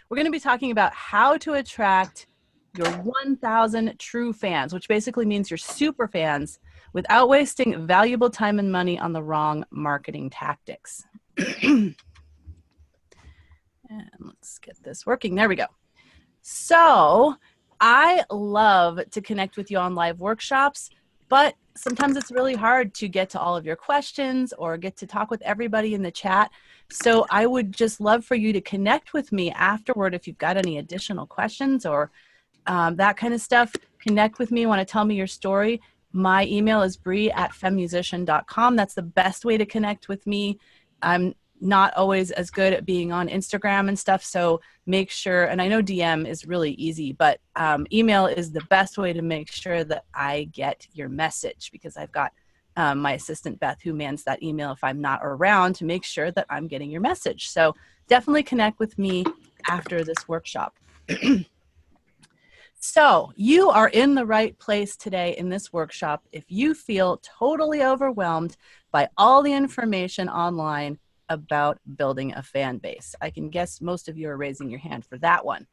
We're going to be talking about how to attract your 1,000 true fans, which basically means your super fans, without wasting valuable time and money on the wrong marketing tactics. And let's get this working. There we go. So I love to connect with you on live workshops, but sometimes it's really hard to get to all of your questions or get to talk with everybody in the chat. So I would just love for you to connect with me afterward if you've got any additional questions or that kind of stuff. Connect with me. Want to tell me your story? My email is bree@femmusician.com. That's the best way to connect with me. I'm not always as good at being on Instagram and stuff, so make sure, and I know DM is really easy, but email is the best way to make sure that I get your message, because I've got my assistant Beth who mans that email if I'm not around to make sure that I'm getting your message. So definitely connect with me after this workshop. So you are in the right place today in this workshop if you feel totally overwhelmed by all the information online about building a fan base. I can guess most of you are raising your hand for that one.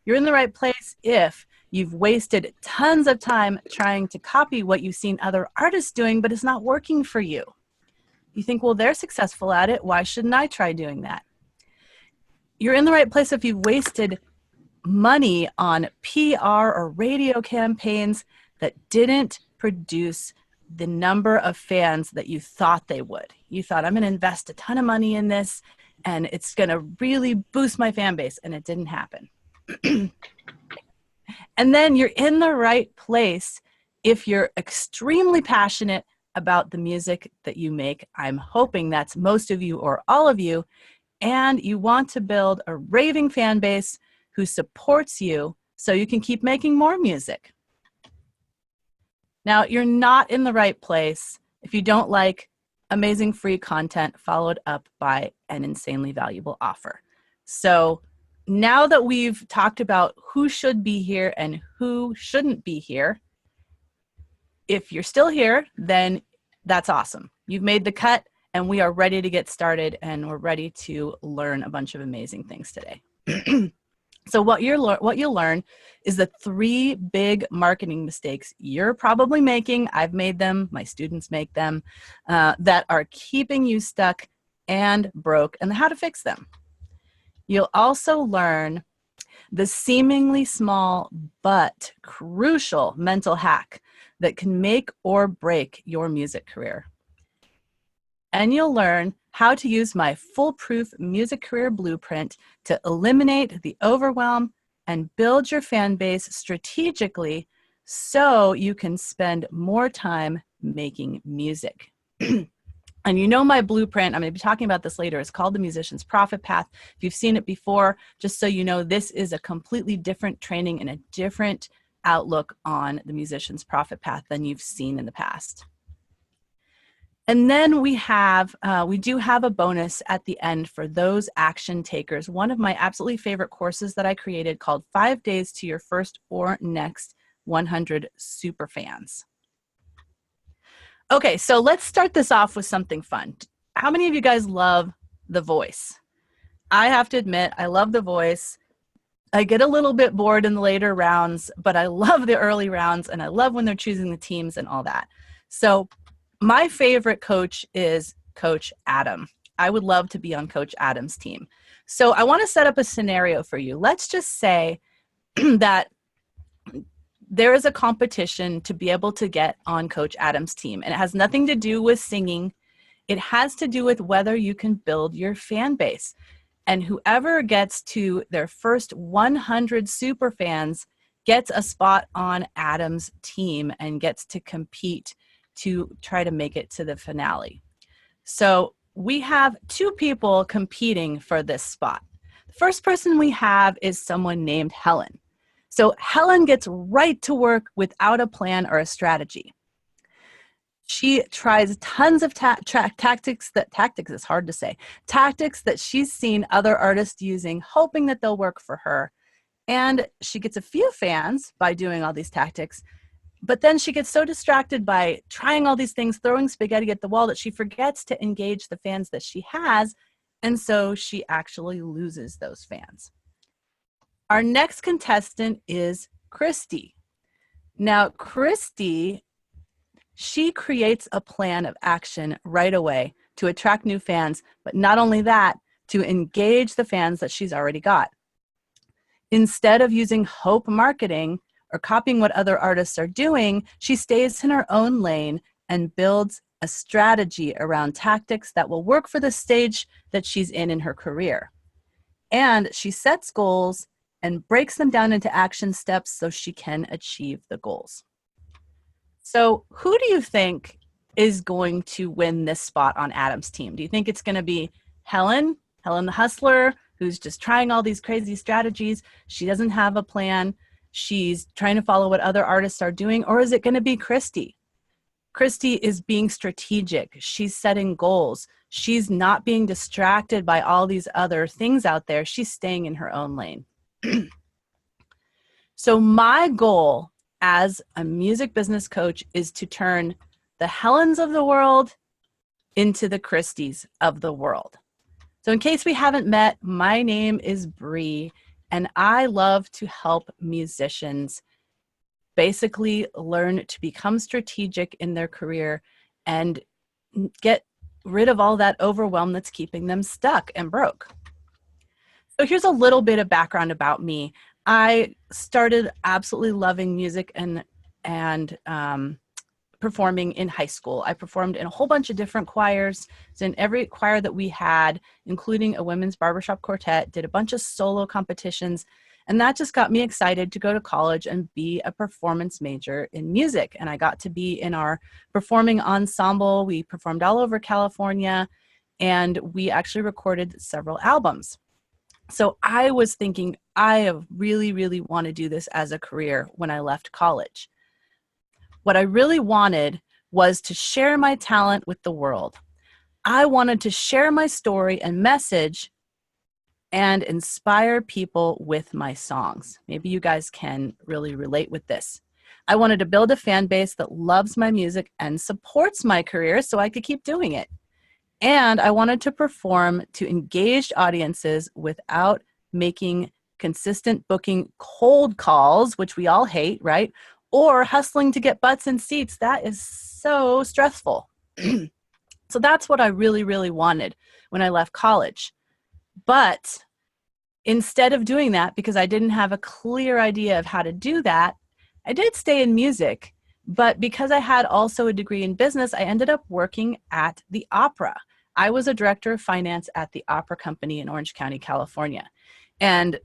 You're in the right place if you've wasted tons of time trying to copy what you've seen other artists doing, but it's not working for you. You think, well, they're successful at it. Why shouldn't I try doing that? You're in the right place if you've wasted money on PR or radio campaigns that didn't produce the number of fans that you thought they would. You thought, I'm going to invest a ton of money in this and it's going to really boost my fan base, and it didn't happen. And then you're in the right place if you're extremely passionate about the music that you make. I'm hoping that's most of you or all of you, and you want to build a raving fan base who supports you so you can keep making more music. Now, you're not in the right place if you don't like amazing free content followed up by an insanely valuable offer. So now that we've talked about who should be here and who shouldn't be here, if you're still here, then that's awesome. You've made the cut and we are ready to get started, and we're ready to learn a bunch of amazing things today. So what you'll learn is the 3 big marketing mistakes you're probably making. I've made them, my students make them, that are keeping you stuck and broke, and how to fix them. You'll also learn the seemingly small but crucial mental hack that can make or break your music career. And you'll learn how to use my foolproof music career blueprint to eliminate the overwhelm and build your fan base strategically so you can spend more time making music. And you know my blueprint, I'm going to be talking about this later, it's called the Musician's Profit Path. If you've seen it before, just so you know, this is a completely different training and a different outlook on the Musician's Profit Path than you've seen in the past. And then we do have a bonus at the end for those action takers. One of my absolutely favorite courses that I created called 5 Days to Your First or Next 100 Superfans. Okay, so let's start this off with something fun. How many of you guys love The Voice? I have to admit, I love The Voice. I get a little bit bored in the later rounds, but I love the early rounds, and I love when they're choosing the teams and all that. So my favorite coach is Coach Adam. I would love to be on Coach Adam's team. So I want to set up a scenario for you. Let's just say that there is a competition to be able to get on Coach Adam's team, and it has nothing to do with singing. It has to do with whether you can build your fan base. And whoever gets to their first 100 super fans gets a spot on Adam's team and gets to compete to try to make it to the finale. So we have 2 people competing for this spot. The first person we have is someone named Helen. So Helen gets right to work without a plan or a strategy. She tries tons of tactics is hard to say, tactics that she's seen other artists using, hoping that they'll work for her. And she gets a few fans by doing all these tactics, but then she gets so distracted by trying all these things, throwing spaghetti at the wall, that she forgets to engage the fans that she has, and so she actually loses those fans. Our next contestant is Christy. Now, Christy, she creates a plan of action right away to attract new fans, but not only that, to engage the fans that she's already got. Instead of using hope marketing or copying what other artists are doing, she stays in her own lane and builds a strategy around tactics that will work for the stage that she's in her career. And she sets goals and breaks them down into action steps so she can achieve the goals. So who do you think is going to win this spot on Adam's team? Do you think it's going to be Helen the hustler, who's just trying all these crazy strategies? She doesn't have a plan. She's trying to follow what other artists are doing. Or is it going to be Christy? Christy is being strategic. She's setting goals. She's not being distracted by all these other things out there. She's staying in her own lane. So my goal as a music business coach is to turn the Helens of the world into the Christies of the world. So in case we haven't met, my name is Bree, and I love to help musicians basically learn to become strategic in their career and get rid of all that overwhelm that's keeping them stuck and broke. So here's a little bit of background about me. I started absolutely loving music and performing in high school. I performed in a whole bunch of different choirs. So in every choir that we had, including a women's barbershop quartet, did a bunch of solo competitions. And that just got me excited to go to college and be a performance major in music. And I got to be in our performing ensemble. We performed all over California, and we actually recorded several albums. So I was thinking, I really, really want to do this as a career when I left college. What I really wanted was to share my talent with the world. I wanted to share my story and message and inspire people with my songs. Maybe you guys can really relate with this. I wanted to build a fan base that loves my music and supports my career so I could keep doing it. And I wanted to perform to engaged audiences without making consistent booking cold calls, which we all hate, right? Or hustling to get butts in seats. That is so stressful. So that's what I really, really wanted when I left college. But instead of doing that, because I didn't have a clear idea of how to do that, I did stay in music. But because I had also a degree in business, I ended up working at the opera. I was a director of finance at the Opera Company in Orange County, California. And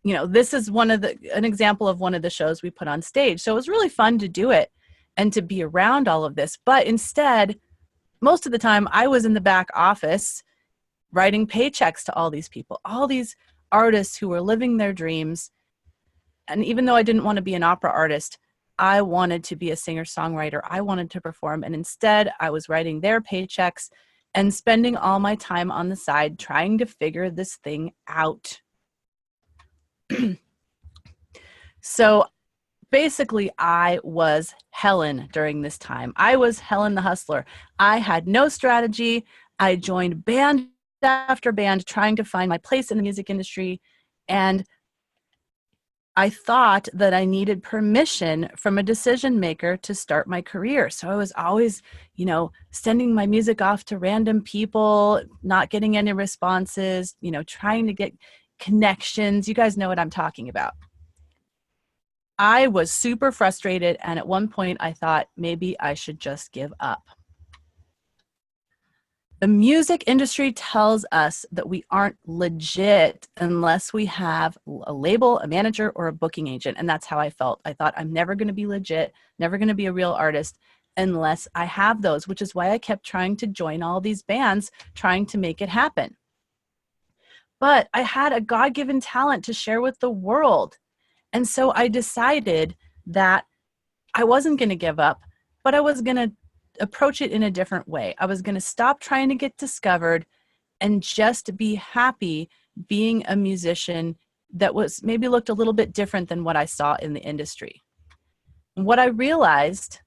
you know, this is an example of one of the shows we put on stage. So it was really fun to do it and to be around all of this. But instead, most of the time I was in the back office writing paychecks to all these people, all these artists who were living their dreams. And even though I didn't want to be an opera artist, I wanted to be a singer-songwriter. I wanted to perform. And instead, I was writing their paychecks and spending all my time on the side trying to figure this thing out. So basically, I was Helen during this time. I was Helen the hustler. I had no strategy. I joined band after band trying to find my place in the music industry. And I thought that I needed permission from a decision maker to start my career. So I was always, sending my music off to random people, not getting any responses, trying to get connections. You guys know what I'm talking about. I was super frustrated, and at one point I thought maybe I should just give up. The music industry tells us that we aren't legit unless we have a label, a manager, or a booking agent. And that's how I felt. I thought I'm never going to be legit, never going to be a real artist unless I have those, which is why I kept trying to join all these bands, trying to make it happen. But I had a God-given talent to share with the world. And so I decided that I wasn't going to give up, but I was going to approach it in a different way. I was going to stop trying to get discovered and just be happy being a musician that was maybe looked a little bit different than what I saw in the industry. And what I realized,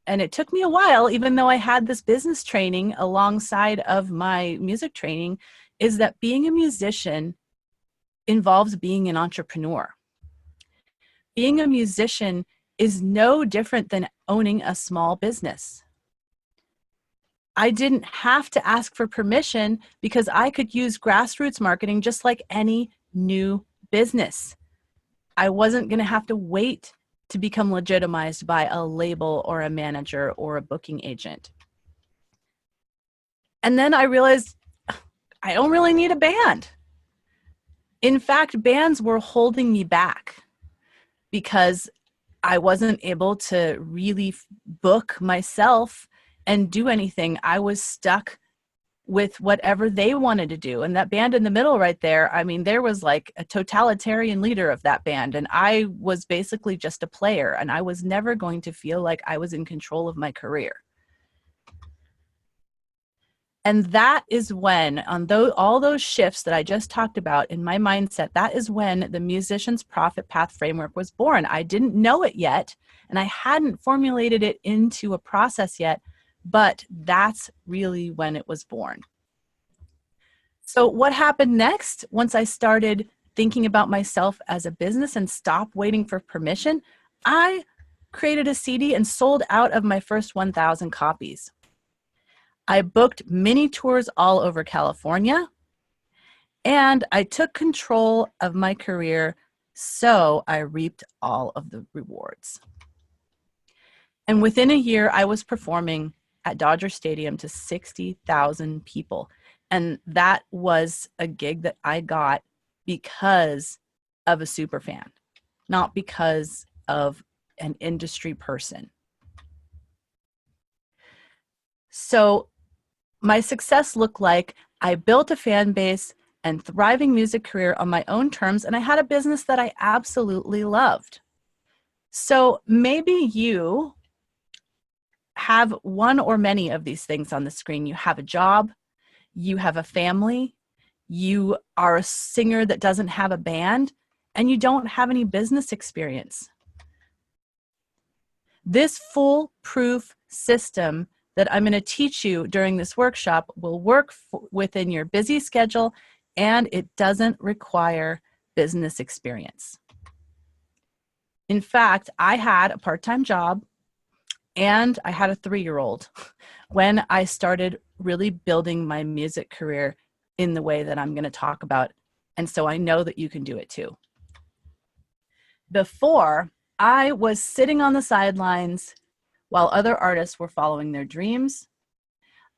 and it took me a while, even though I had this business training alongside of my music training, is that being a musician involves being an entrepreneur. Being a musician is no different than owning a small business. I didn't have to ask for permission because I could use grassroots marketing just like any new business. I wasn't going to have to wait to become legitimized by a label or a manager or a booking agent. And then I realized I don't really need a band. In fact, bands were holding me back because I wasn't able to really book myself and do anything. I was stuck with whatever they wanted to do. And that band in the middle right there, I mean, there was like a totalitarian leader of that band. And I was basically just a player, and I was never going to feel like I was in control of my career. And that is when, on all those shifts that I just talked about in my mindset, that is when the Musician's Profit Path Framework was born. I didn't know it yet, and I hadn't formulated it into a process yet, but that's really when it was born. So what happened next, once I started thinking about myself as a business and stopped waiting for permission, I created a CD and sold out of my first 1,000 copies. I booked mini tours all over California, and I took control of my career, so I reaped all of the rewards. And within a year, I was performing at Dodger Stadium to 60,000 people. And that was a gig that I got because of a super fan, not because of an industry person. So my success looked like I built a fan base and thriving music career on my own terms, and I had a business that I absolutely loved. So maybe you have one or many of these things on the screen. You have a job, you have a family, you are a singer that doesn't have a band, and you don't have any business experience. This foolproof system that I'm going to teach you during this workshop will work within your busy schedule, and it doesn't require business experience. In fact, I had a part-time job and I had a 3-year-old when I started really building my music career in the way that I'm going to talk about. And so I know that you can do it too. Before, I was sitting on the sidelines while other artists were following their dreams.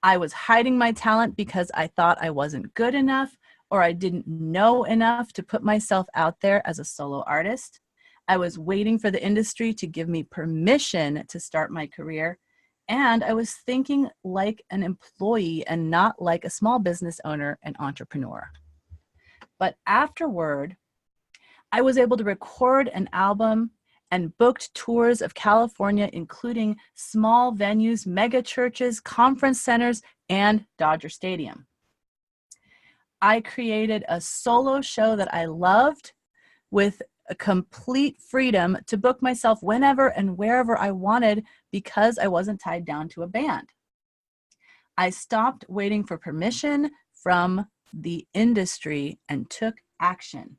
I was hiding my talent because I thought I wasn't good enough or I didn't know enough to put myself out there as a solo artist. I was waiting for the industry to give me permission to start my career. And I was thinking like an employee and not like a small business owner and entrepreneur. But afterward, I was able to record an album and booked tours of California, including small venues, mega churches, conference centers, and Dodger Stadium. I created a solo show that I loved with a complete freedom to book myself whenever and wherever I wanted because I wasn't tied down to a band. I stopped waiting for permission from the industry and took action.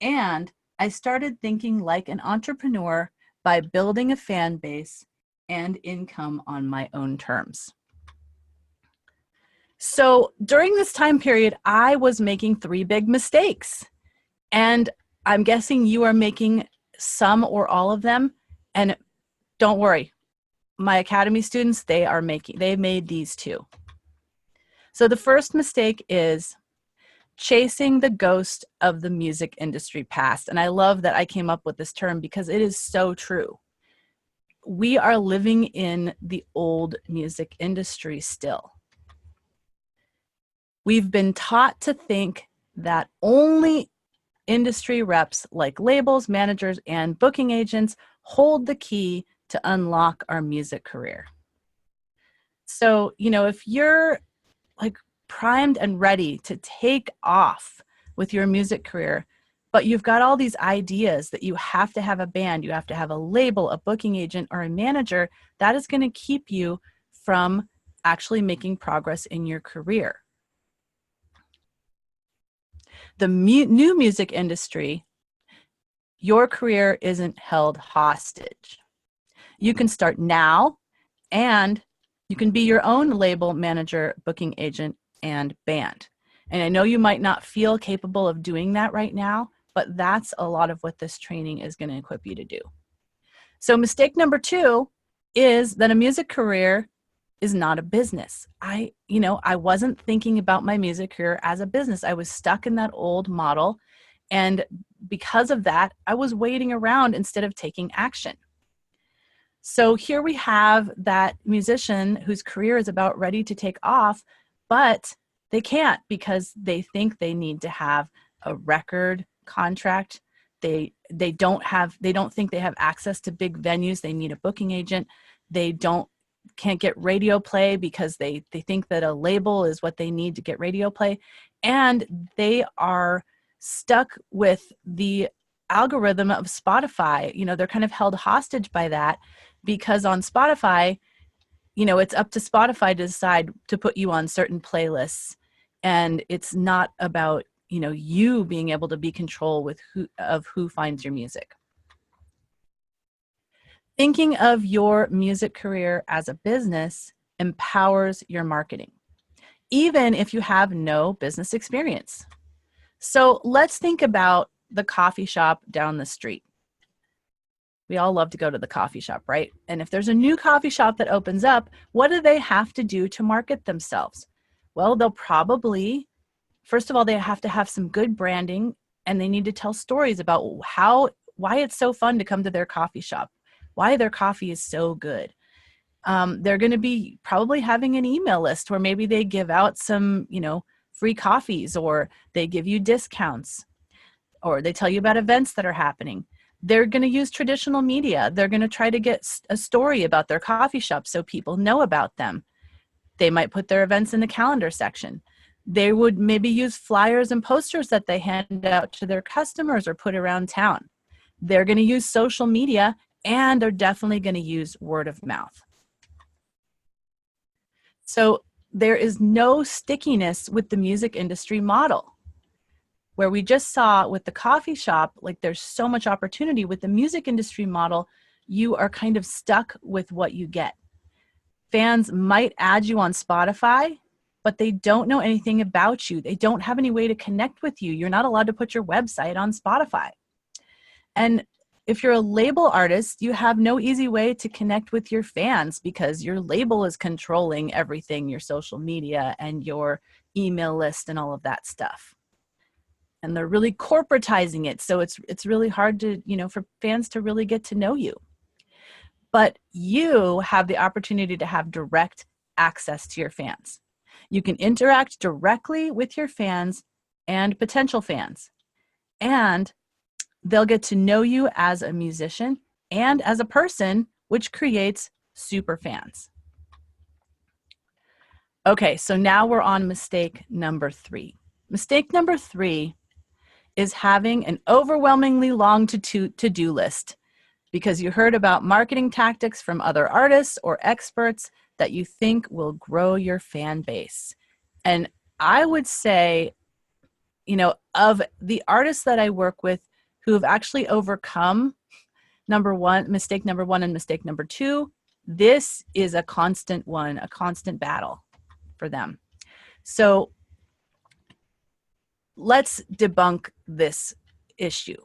And I started thinking like an entrepreneur by building a fan base and income on my own terms. So during this time period, I was making 3 big mistakes. And I'm guessing you are making some or all of them. And don't worry, my Academy students, they made these too. So the first mistake is chasing the ghost of the music industry past. And I love that I came up with this term because it is so true. We are living in the old music industry still. We've been taught to think that only industry reps like labels, managers, and booking agents hold the key to unlock our music career. So, if you're like primed and ready to take off with your music career, but you've got all these ideas that you have to have a band, you have to have a label, a booking agent, or a manager, that is going to keep you from actually making progress in your career. the new music industry, your career isn't held hostage. You can start now, and you can be your own label manager, booking agent, and band. And I know you might not feel capable of doing that right now, but that's a lot of what this training is going to equip you to do. So mistake number 2 is that a music career is not a business. I wasn't thinking about my music career as a business. I was stuck in that old model. And because of that, I was waiting around instead of taking action. So here we have that musician whose career is about ready to take off, but they can't because they think they need to have a record contract. They don't think they have access to big venues. They need a booking agent. They can't get radio play because they think that a label is what they need to get radio play. And they are stuck with the algorithm of Spotify. They're kind of held hostage by that, because on Spotify, it's up to Spotify to decide to put you on certain playlists. And it's not about, you being able to be control with who finds your music. Thinking of your music career as a business empowers your marketing, even if you have no business experience. So let's think about the coffee shop down the street. We all love to go to the coffee shop, right? And if there's a new coffee shop that opens up, what do they have to do to market themselves? Well, they'll probably, first of all, they have to have some good branding, and they need to tell stories about why it's so fun to come to their coffee shop, why their coffee is so good. They're going to be probably having an email list where maybe they give out some, free coffees, or they give you discounts, or they tell you about events that are happening. They're going to use traditional media. They're going to try to get a story about their coffee shop so people know about them. They might put their events in the calendar section. They would maybe use flyers and posters that they hand out to their customers or put around town. They're going to use social media, and they're definitely going to use word of mouth. So there is no stickiness with the music industry model. Where we just saw with the coffee shop, like there's so much opportunity. With the music industry model, you are kind of stuck with what you get. Fans might add you on Spotify, but they don't know anything about you. They don't have any way to connect with you. You're not allowed to put your website on Spotify. And if you're a label artist, you have no easy way to connect with your fans because your label is controlling everything, your social media and your email list and all of that stuff. And they're really corporatizing it. So it's really hard to, for fans to really get to know you. But you have the opportunity to have direct access to your fans. You can interact directly with your fans and potential fans. And they'll get to know you as a musician and as a person, which creates super fans. Okay, so now we're on mistake number 3. Mistake number 3 is having an overwhelmingly long to-do list because you heard about marketing tactics from other artists or experts that you think will grow your fan base. And I would say, of the artists that I work with who have actually overcome mistake number one and mistake number 2, this is a constant battle for them. So let's debunk this issue.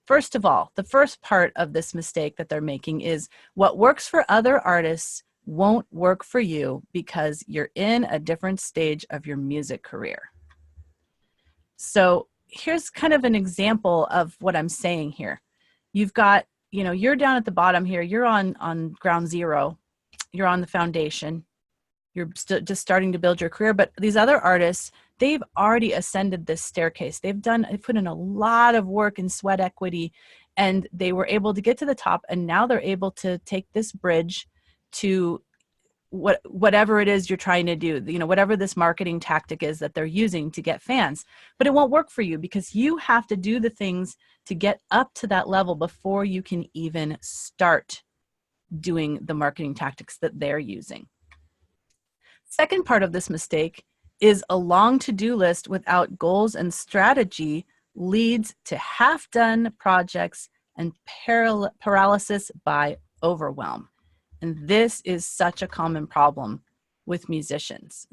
First of all, the first part of this mistake that they're making is what works for other artists won't work for you because you're in a different stage of your music career. So here's kind of an example of what I'm saying here. You've got, you're down at the bottom here. You're on ground zero. You're on the foundation. You're just starting to build your career. But these other artists, they've already ascended this staircase. They've put in a lot of work and sweat equity, and they were able to get to the top. And now they're able to take this bridge to whatever it is you're trying to do, whatever this marketing tactic is that they're using to get fans. But it won't work for you because you have to do the things to get up to that level before you can even start doing the marketing tactics that they're using. Second part of this mistake is a long to-do list without goals and strategy leads to half-done projects and paralysis by overwhelm. And this is such a common problem with musicians.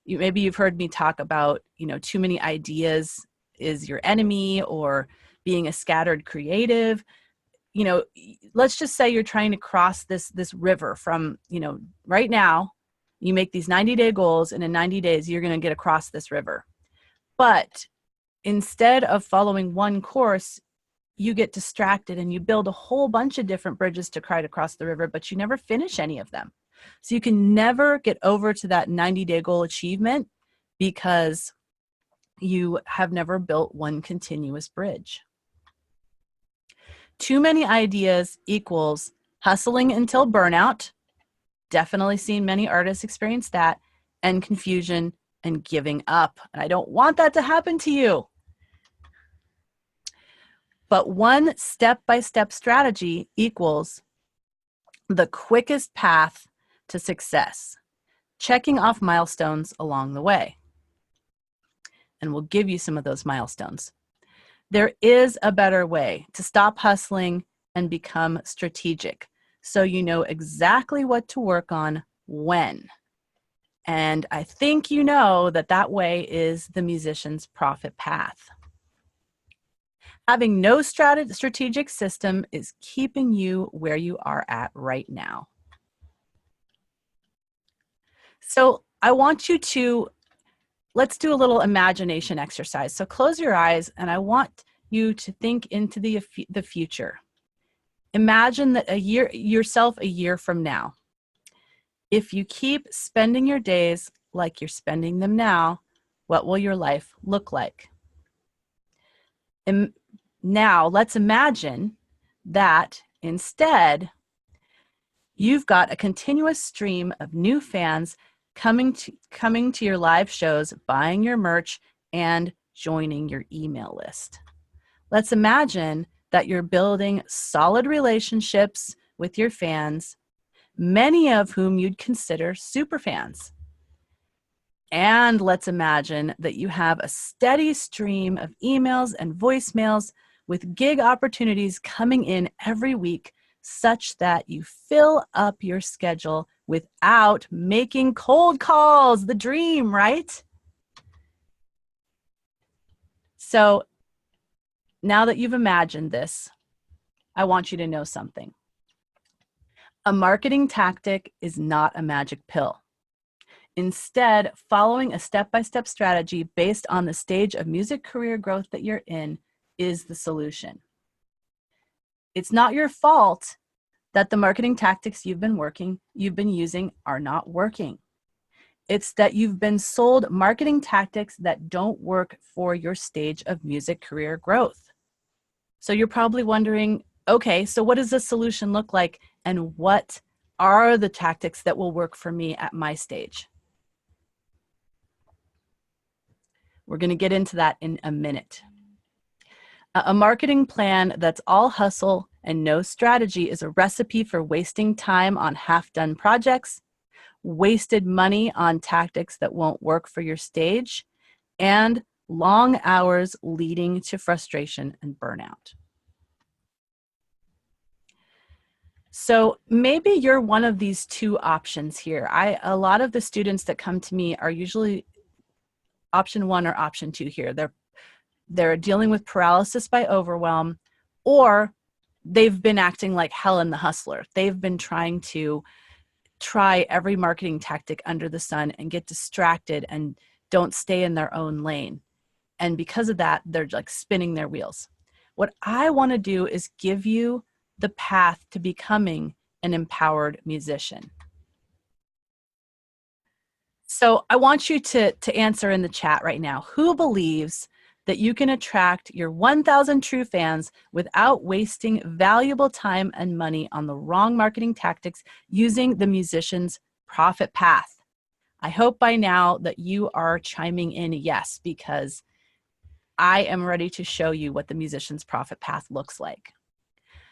Maybe you've heard me talk about, too many ideas is your enemy, or being a scattered creative. Let's just say you're trying to cross this river from, right now, you make these 90-day goals, and in 90 days, you're going to get across this river. But instead of following one course, you get distracted and you build a whole bunch of different bridges to try to cross the river, but you never finish any of them. So you can never get over to that 90-day goal achievement because you have never built one continuous bridge. Too many ideas equals hustling until burnout. Definitely seen many artists experience that, and confusion and giving up. And I don't want that to happen to you. But one step-by-step strategy equals the quickest path to success, checking off milestones along the way. And we'll give you some of those milestones. There is a better way to stop hustling and become strategic, so you know exactly what to work on when. And I think you know that way is the musician's profit path. Having no strategic system is keeping you where you are at right now. So I want you to, let's do a little imagination exercise. So close your eyes, and I want you to think into the future. Imagine that yourself a year from now. If you keep spending your days like you're spending them now, what will your life look like? Now, let's imagine that instead, you've got a continuous stream of new fans coming to your live shows, buying your merch, and joining your email list. Let's imagine that you're building solid relationships with your fans, many of whom you'd consider super fans. And let's imagine that you have a steady stream of emails and voicemails with gig opportunities coming in every week, such that you fill up your schedule without making cold calls. The dream, right? So now that you've imagined this, I want you to know something. A marketing tactic is not a magic pill. Instead, following a step-by-step strategy based on the stage of music career growth that you're in is the solution. It's not your fault that the marketing tactics you've been using are not working. It's that you've been sold marketing tactics that don't work for your stage of music career growth. So you're probably wondering, okay, so what does the solution look like, and what are the tactics that will work for me at my stage? We're going to get into that in a minute. A marketing plan that's all hustle and no strategy is a recipe for wasting time on half-done projects, wasted money on tactics that won't work for your stage, and long hours leading to frustration and burnout. So maybe you're one of these two options here. A lot of the students that come to me are usually option one or option two here. They're dealing with paralysis by overwhelm, or they've been acting like hell in the hustler. They've been trying to try every marketing tactic under the sun and get distracted and don't stay in their own lane. And because of that, they're like spinning their wheels. What I want to do is give you the path to becoming an empowered musician. So I want you to answer in the chat right now. Who believes that you can attract your 1,000 true fans without wasting valuable time and money on the wrong marketing tactics using the musician's profit path? I hope by now that you are chiming in yes, because I am ready to show you what the musician's profit path looks like.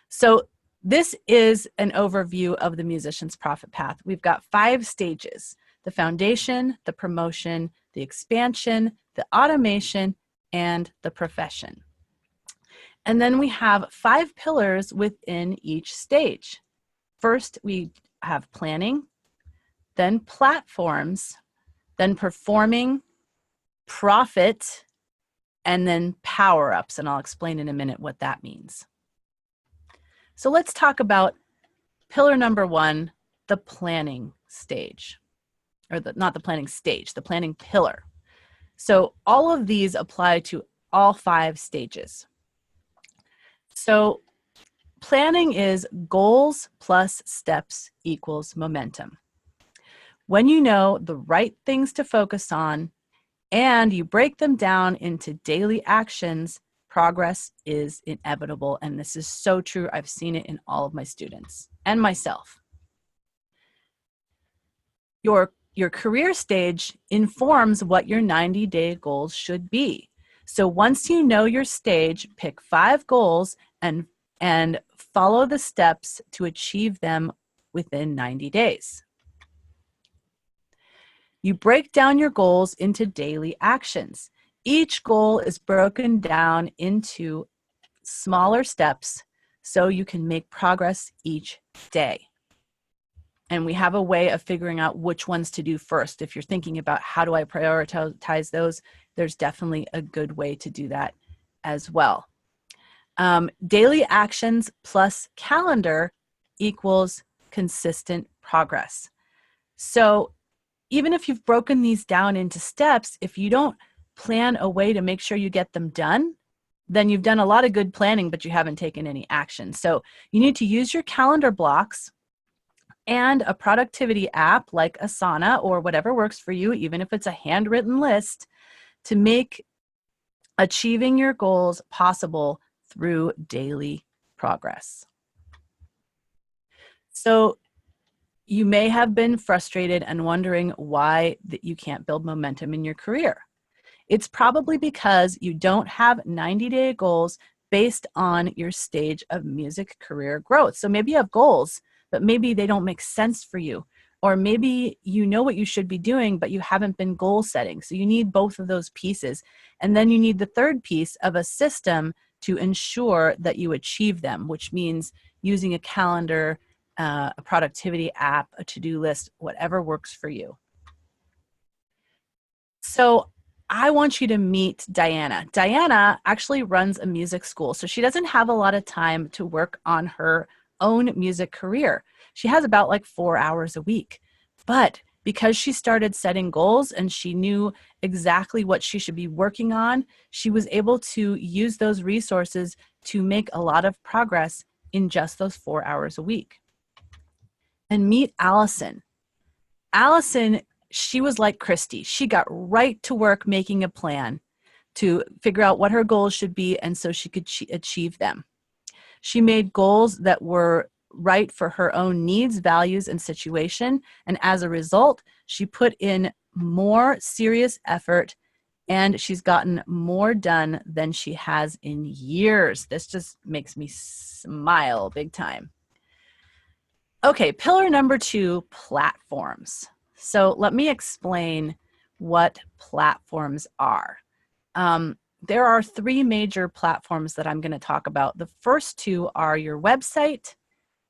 So this is an overview of the musician's profit path. We've got 5 stages: the foundation, the promotion, the expansion, the automation, and the profession. And then we have 5 pillars within each stage. First, we have planning, then platforms, then performing, profit, and then power-ups. And I'll explain in a minute what that means. So let's talk about pillar number 1, the planning stage. Or not the planning stage, the planning pillar. So all of these apply to all 5 stages. So planning is goals plus steps equals momentum. When you know the right things to focus on and you break them down into daily actions, progress is inevitable. And this is so true. I've seen it in all of my students and myself. Your career stage informs what your 90-day goals should be. So once you know your stage, pick 5 goals and follow the steps to achieve them within 90 days. You break down your goals into daily actions. Each goal is broken down into smaller steps so you can make progress each day. And we have a way of figuring out which ones to do first. If you're thinking about how do I prioritize those, there's definitely a good way to do that as well. Daily actions plus calendar equals consistent progress. So even if you've broken these down into steps, if you don't plan a way to make sure you get them done, then you've done a lot of good planning, but you haven't taken any action. So you need to use your calendar blocks and a productivity app like Asana or whatever works for you, even if it's a handwritten list, to make achieving your goals possible through daily progress. So you may have been frustrated and wondering why that you can't build momentum in your career. It's probably because you don't have 90-day goals based on your stage of music career growth. So maybe you have goals, but maybe they don't make sense for you. Or maybe you know what you should be doing, but you haven't been goal setting. So you need both of those pieces. And then you need the third piece of a system to ensure that you achieve them, which means using a calendar, a productivity app, a to-do list, whatever works for you. So I want you to meet Diana. Diana actually runs a music school, so she doesn't have a lot of time to work on her own music career. She has about like 4 hours a week, but because she started setting goals and she knew exactly what she should be working on, she was able to use those resources to make a lot of progress in just those 4 hours a week. And meet Allison. Allison, she was like Christy. She got right to work making a plan to figure out what her goals should be and so she could achieve them. She made goals that were right for her own needs, values, and situation. And as a result, she put in more serious effort and she's gotten more done than she has in years. This just makes me smile big time. Okay, pillar number 2, platforms. So let me explain what platforms are. There are 3 major platforms that I'm going to talk about. The first 2 are your website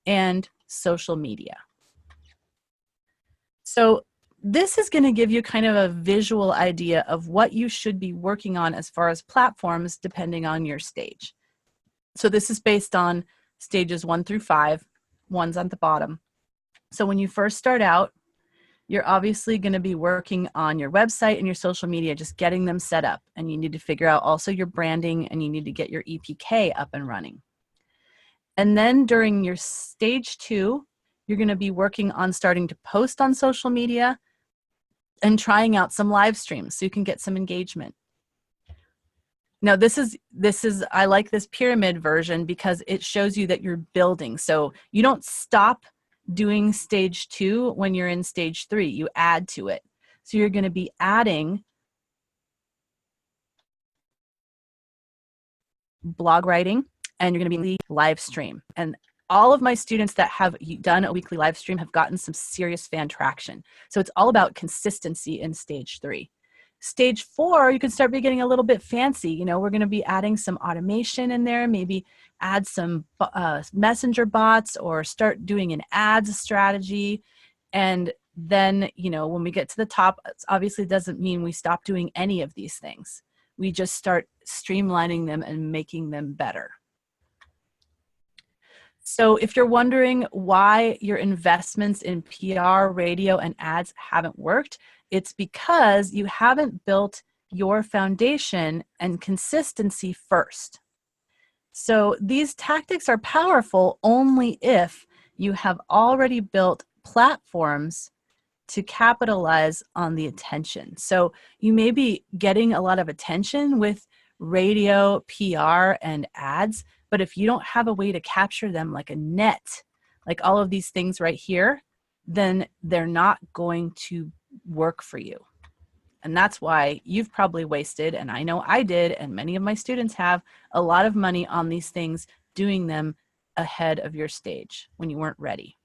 and social media. So this is going to give you kind of a visual idea of what you should be working on as far as platforms depending on your stage. So this is based on stages 1 through 5, one's on the bottom. So when you first start out, you're obviously going to be working on your website and your social media, just getting them set up. And you need to figure out also your branding and you need to get your EPK up and running. And then during your stage 2, you're going to be working on starting to post on social media and trying out some live streams so you can get some engagement. Now this is I like this pyramid version because it shows you that you're building. So you don't stop doing stage 2 when you're in stage 3, you add to it. So you're going to be adding blog writing and you're going to be live stream. And all of my students that have done a weekly live stream have gotten some serious fan traction. So it's all about consistency in stage 3. Stage 4, you can start be getting a little bit fancy. You know, we're going to be adding some automation in there, maybe add some messenger bots or start doing an ads strategy. And then, you know, when we get to the top, it obviously doesn't mean we stop doing any of these things. We just start streamlining them and making them better. So if you're wondering why your investments in PR, radio, and ads haven't worked, it's because you haven't built your foundation and consistency first. So these tactics are powerful only if you have already built platforms to capitalize on the attention. So you may be getting a lot of attention with radio, PR, and ads, but if you don't have a way to capture them like a net, like all of these things right here, then they're not going to work for you. And that's why you've probably wasted, and I know I did, and many of my students have, a lot of money on these things, doing them ahead of your stage when you weren't ready.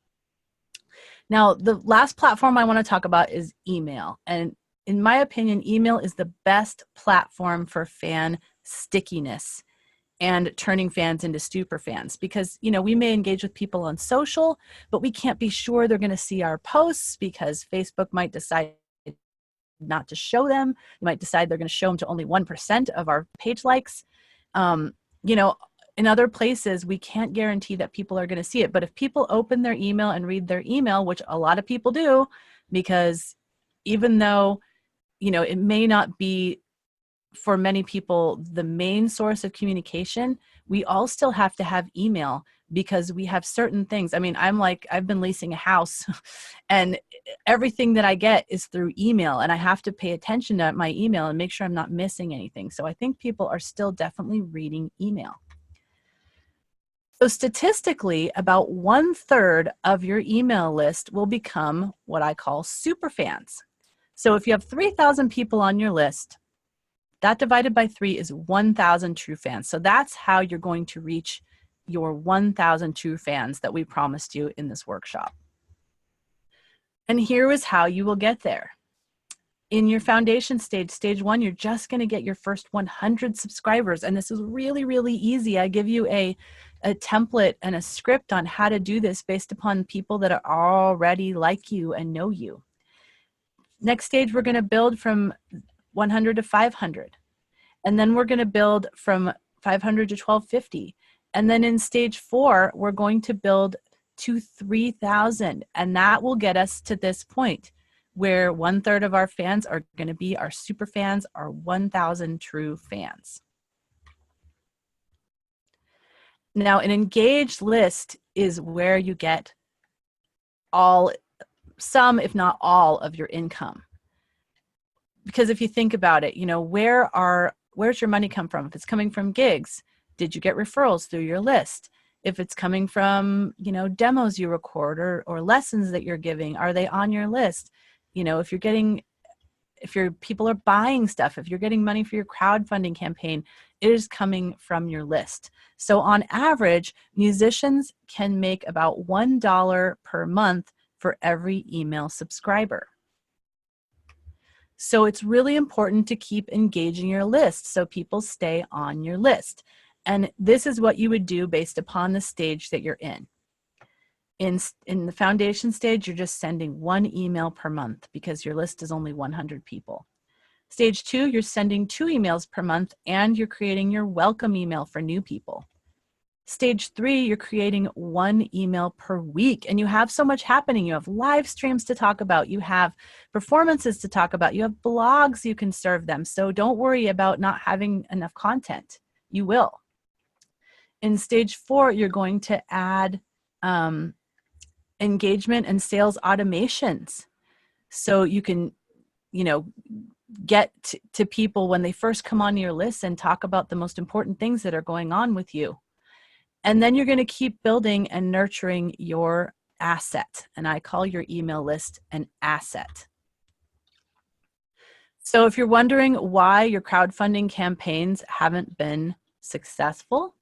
Now, the last platform I want to talk about is email. And in my opinion, email is the best platform for fan stickiness and turning fans into super fans, because, you know, we may engage with people on social, but we can't be sure they're going to see our posts because Facebook might decide not to show them. You might decide they're going to show them to only 1% of our page likes. You know, in other places, we can't guarantee that people are going to see it. But if people open their email and read their email, which a lot of people do, because even though, you know, it may not be for many people the main source of communication, we all still have to have email because we have certain things. I mean, I've been leasing a house and everything that I get is through email, and I have to pay attention to my email and make sure I'm not missing anything. So I think people are still definitely reading email. So statistically, about 1/3 of your email list will become what I call super fans. So if you have 3,000 people on your list, that divided by 3 is 1,000 true fans. So that's how you're going to reach your 1,000 true fans that we promised you in this workshop. And here is how you will get there. In your foundation stage, stage 1, you're just going to get your first 100 subscribers. And this is really, really easy. I give you a template and a script on how to do this based upon people that are already like you and know you. Next stage, we're going to build from 100 to 500. And then we're going to build from 500 to 1250. And then in stage 4, we're going to build to 3,000. And that will get us to this point where 1/3 of our fans are going to be our super fans, our 1,000 true fans. Now, an engaged list is where you get some, if not all, of your income. Because if you think about it, you know, where's your money come from? If it's coming from gigs, did you get referrals through your list? If it's coming from, you know, demos you record or lessons that you're giving, are they on your list? You know, if your people are buying stuff, if you're getting money for your crowdfunding campaign, it is coming from your list. So on average, musicians can make about $1 per month for every email subscriber. So it's really important to keep engaging your list so people stay on your list. And this is what you would do based upon the stage that you're in. In the foundation stage, you're just sending 1 email per month because your list is only 100 people. Stage 2, you're sending 2 emails per month and you're creating your welcome email for new people. Stage 3, you're creating 1 email per week, and you have so much happening. You have live streams to talk about, you have performances to talk about, you have blogs you can serve them. So don't worry about not having enough content. You will. In stage 4, you're going to add engagement and sales automations. So you can, you know, get to people when they first come on your list and talk about the most important things that are going on with you. And then you're going to keep building and nurturing your asset. And I call your email list an asset. So if you're wondering why your crowdfunding campaigns haven't been successful,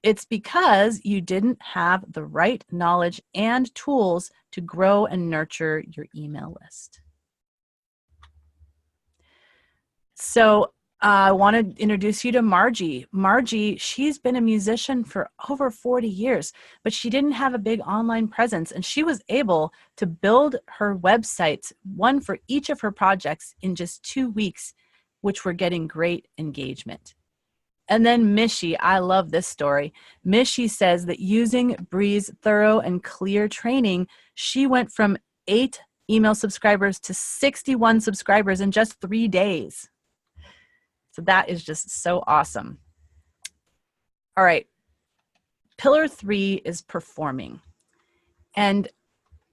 it's because you didn't have the right knowledge and tools to grow and nurture your email list. So I want to introduce you to Margie. Margie, she's been a musician for over 40 years, but she didn't have a big online presence, and she was able to build her websites, one for each of her projects, in just 2 weeks, which were getting great engagement. And then Mishy, I love this story. Mishy says that using Bree's thorough and clear training, she went from 8 email subscribers to 61 subscribers in just 3 days. So that is just so awesome. All right. Pillar 3 is performing. And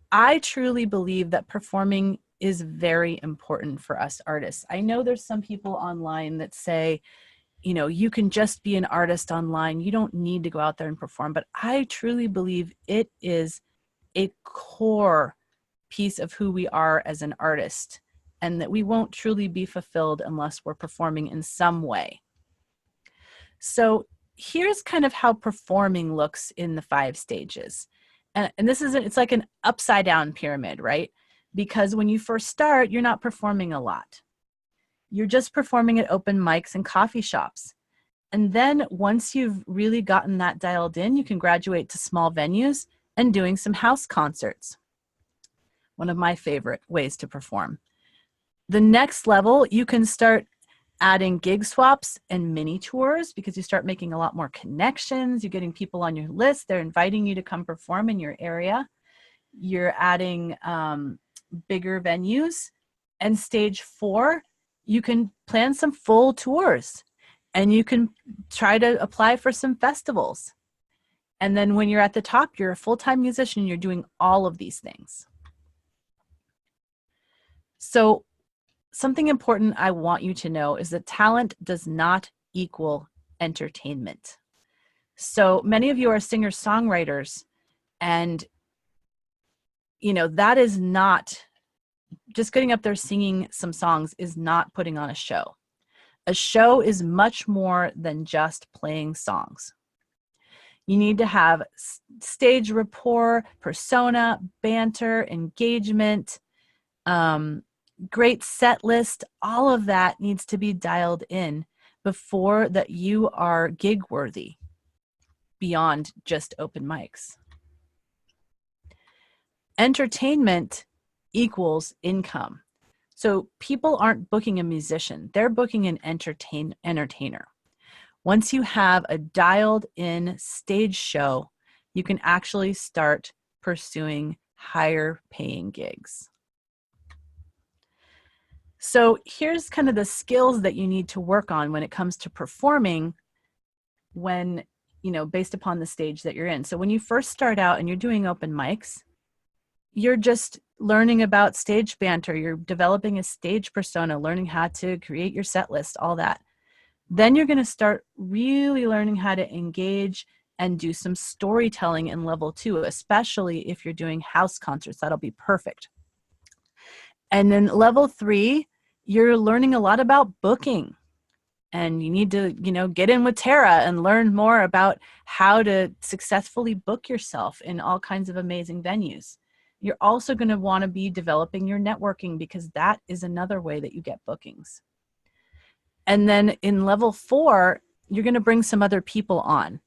I truly believe that performing is very important for us artists. I know there's some people online that say, you know, you can just be an artist online. You don't need to go out there and perform. But I truly believe it is a core piece of who we are as an artist, and that we won't truly be fulfilled unless we're performing in some way. So here's kind of how performing looks in the 5 stages. And this is, it's like an upside down pyramid, right? Because when you first start, you're not performing a lot. You're just performing at open mics and coffee shops. And then once you've really gotten that dialed in, you can graduate to small venues and doing some house concerts. One of my favorite ways to perform. The next level, you can start adding gig swaps and mini tours, because you start making a lot more connections. You're getting people on your list. They're inviting you to come perform in your area. You're adding bigger venues. And stage 4, you can plan some full tours, and you can try to apply for some festivals. And then when you're at the top, you're a full-time musician. You're doing all of these things. So something important I want you to know is that talent does not equal entertainment. So many of you are singer-songwriters, and you know, that is not just getting up there singing some songs is not putting on a show. A show is much more than just playing songs. You need to have stage rapport, persona, banter, engagement, great set list. All of that needs to be dialed in before that you are gig worthy beyond just open mics. Entertainment equals income. So people aren't booking a musician, they're booking an entertainer. Once you have a dialed in stage show, you can actually start pursuing higher paying gigs. So here's kind of the skills that you need to work on when it comes to performing, when, you know, based upon the stage that you're in. So when you first start out and you're doing open mics, you're just learning about stage banter, you're developing a stage persona, learning how to create your set list, all that. Then you're going to start really learning how to engage and do some storytelling in level 2, especially if you're doing house concerts. That'll be perfect. And then level 3, you're learning a lot about booking. And you need to, you know, get in with Tara and learn more about how to successfully book yourself in all kinds of amazing venues. You're also going to want to be developing your networking, because that is another way that you get bookings. And then in level 4, you're going to bring some other people on.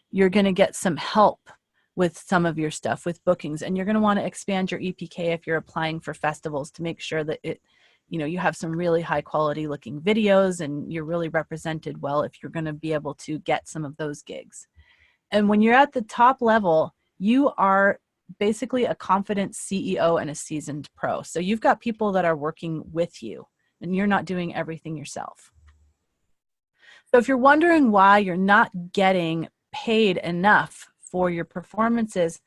You're going to get some help with some of your stuff, with bookings, and you're going to want to expand your EPK if you're applying for festivals, to make sure that it, you know, you have some really high quality looking videos and you're really represented well if you're going to be able to get some of those gigs. And when you're at the top level, you are basically a confident CEO and a seasoned pro. So you've got people that are working with you, and you're not doing everything yourself. So if you're wondering why you're not getting paid enough for your performances,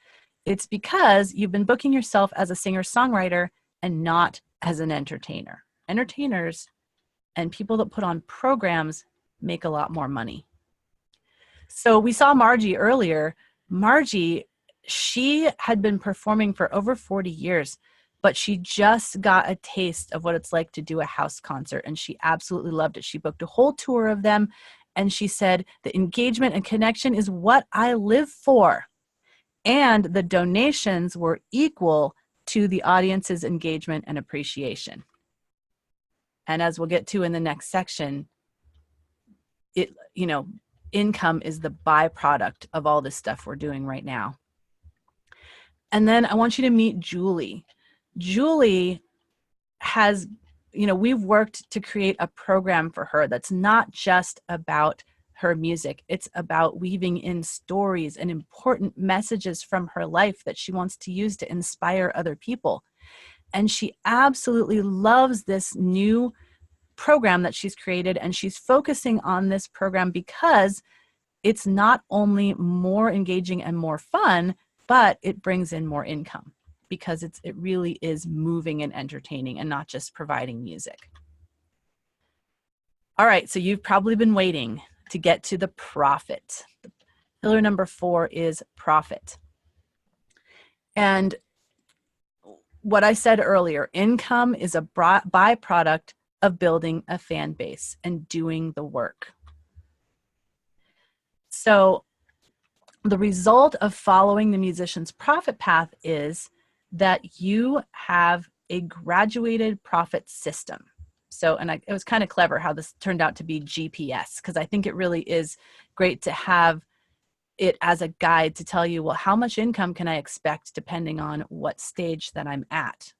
it's because you've been booking yourself as a singer-songwriter and not as an entertainer. Entertainers and people that put on programs make a lot more money. So we saw Margie earlier. Margie, she had been performing for over 40 years, but she just got a taste of what it's like to do a house concert, and she absolutely loved it. She booked a whole tour of them, and she said, the engagement and connection is what I live for. And the donations were equal to the audience's engagement and appreciation. And as we'll get to in the next section, income is the byproduct of all this stuff we're doing right now. And then I want you to meet Julie. Julie has, we've worked to create a program for her that's not just about her music. It's about weaving in stories and important messages from her life that she wants to use to inspire other people. And she absolutely loves this new program that she's created, and she's focusing on this program because it's not only more engaging and more fun, but it brings in more income because it really is moving and entertaining and not just providing music. All right, so you've probably been waiting to get to the profit. Pillar number 4 is profit. And what I said earlier, income is a byproduct of building a fan base and doing the work. So the result of following the musician's profit path is that you have a graduated profit system. So, and it was kind of clever how this turned out to be GPS, because I think it really is great to have it as a guide to tell you, well, how much income can I expect depending on what stage that I'm at?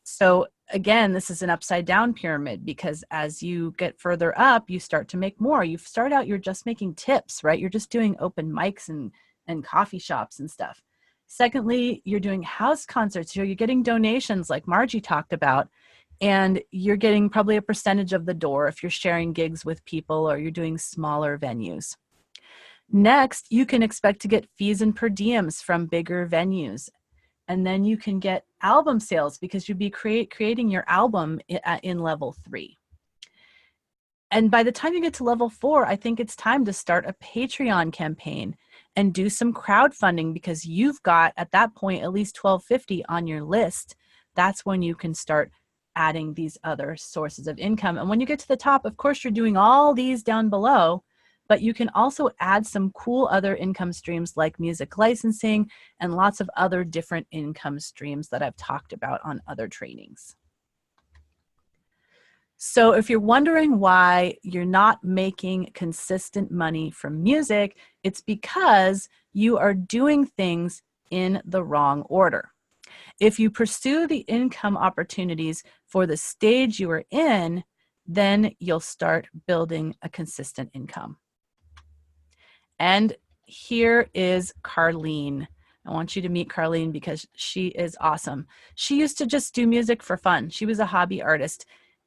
So again, this is an upside down pyramid, because as you get further up, you start to make more. You start out, you're just making tips, right? You're just doing open mics and coffee shops and stuff. Secondly, you're doing house concerts. You're getting donations like Margie talked about, and you're getting probably a percentage of the door if you're sharing gigs with people or you're doing smaller venues. Next, you can expect to get fees and per diems from bigger venues. And then you can get album sales because you'd be creating your album in level 3. And by the time you get to level 4, I think it's time to start a Patreon campaign and do some crowdfunding, because you've got, at that point, at least $12.50 on your list. That's when you can start adding these other sources of income. And when you get to the top, of course, you're doing all these down below, but you can also add some cool other income streams like music licensing and lots of other different income streams that I've talked about on other trainings. So if you're wondering why you're not making consistent money from music, it's because you are doing things in the wrong order. If you pursue the income opportunities for the stage you are in, then you'll start building a consistent income. And here is Carlene. I want you to meet Carlene because she is awesome. She used to just do music for fun. She was a hobby artist.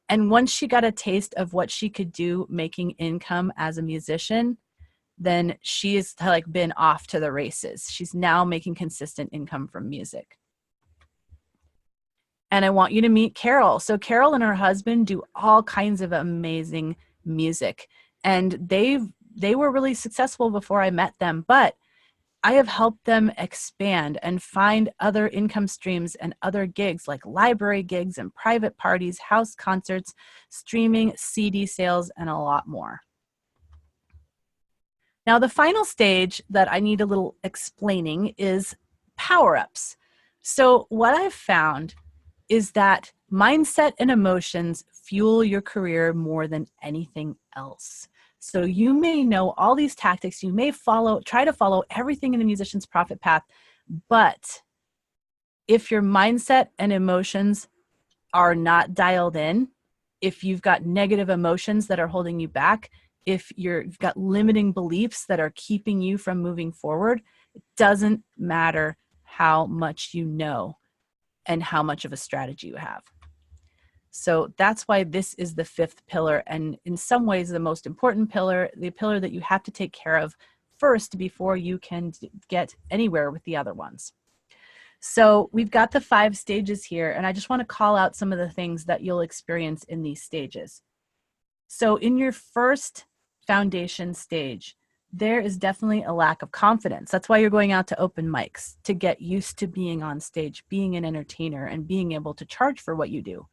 And once she got a taste of what she could do making income as a musician, then she has like been off to the races. She's now making consistent income from music. And I want you to meet Carol. So Carol and her husband do all kinds of amazing music. And they were really successful before I met them, but I have helped them expand and find other income streams and other gigs like library gigs and private parties, house concerts, streaming, CD sales, and a lot more. Now, the final stage that I need a little explaining is power-ups. So what I've found is that mindset and emotions fuel your career more than anything else. So you may know all these tactics, you may try to follow everything in the musician's profit path, but if your mindset and emotions are not dialed in, if you've got negative emotions that are holding you back, if you've got limiting beliefs that are keeping you from moving forward, it doesn't matter how much you know and how much of a strategy you have. So that's why this is the 5th pillar, and in some ways the most important pillar, the pillar that you have to take care of first before you can get anywhere with the other ones. So we've got the 5 stages here, and I just want to call out some of the things that you'll experience in these stages. So in your first foundation stage, there is definitely a lack of confidence. That's why you're going out to open mics, to get used to being on stage, being an entertainer, and being able to charge for what you do.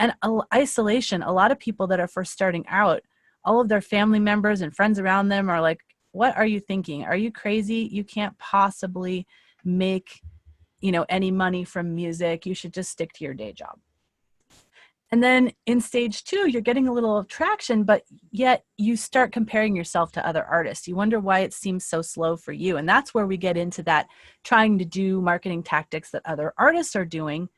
And isolation, a lot of people that are first starting out, all of their family members and friends around them are like, what are you thinking? Are you crazy? You can't possibly make, any money from music. You should just stick to your day job. And then in stage 2, you're getting a little traction, but yet you start comparing yourself to other artists. You wonder why it seems so slow for you. And that's where we get into that trying to do marketing tactics that other artists are doing,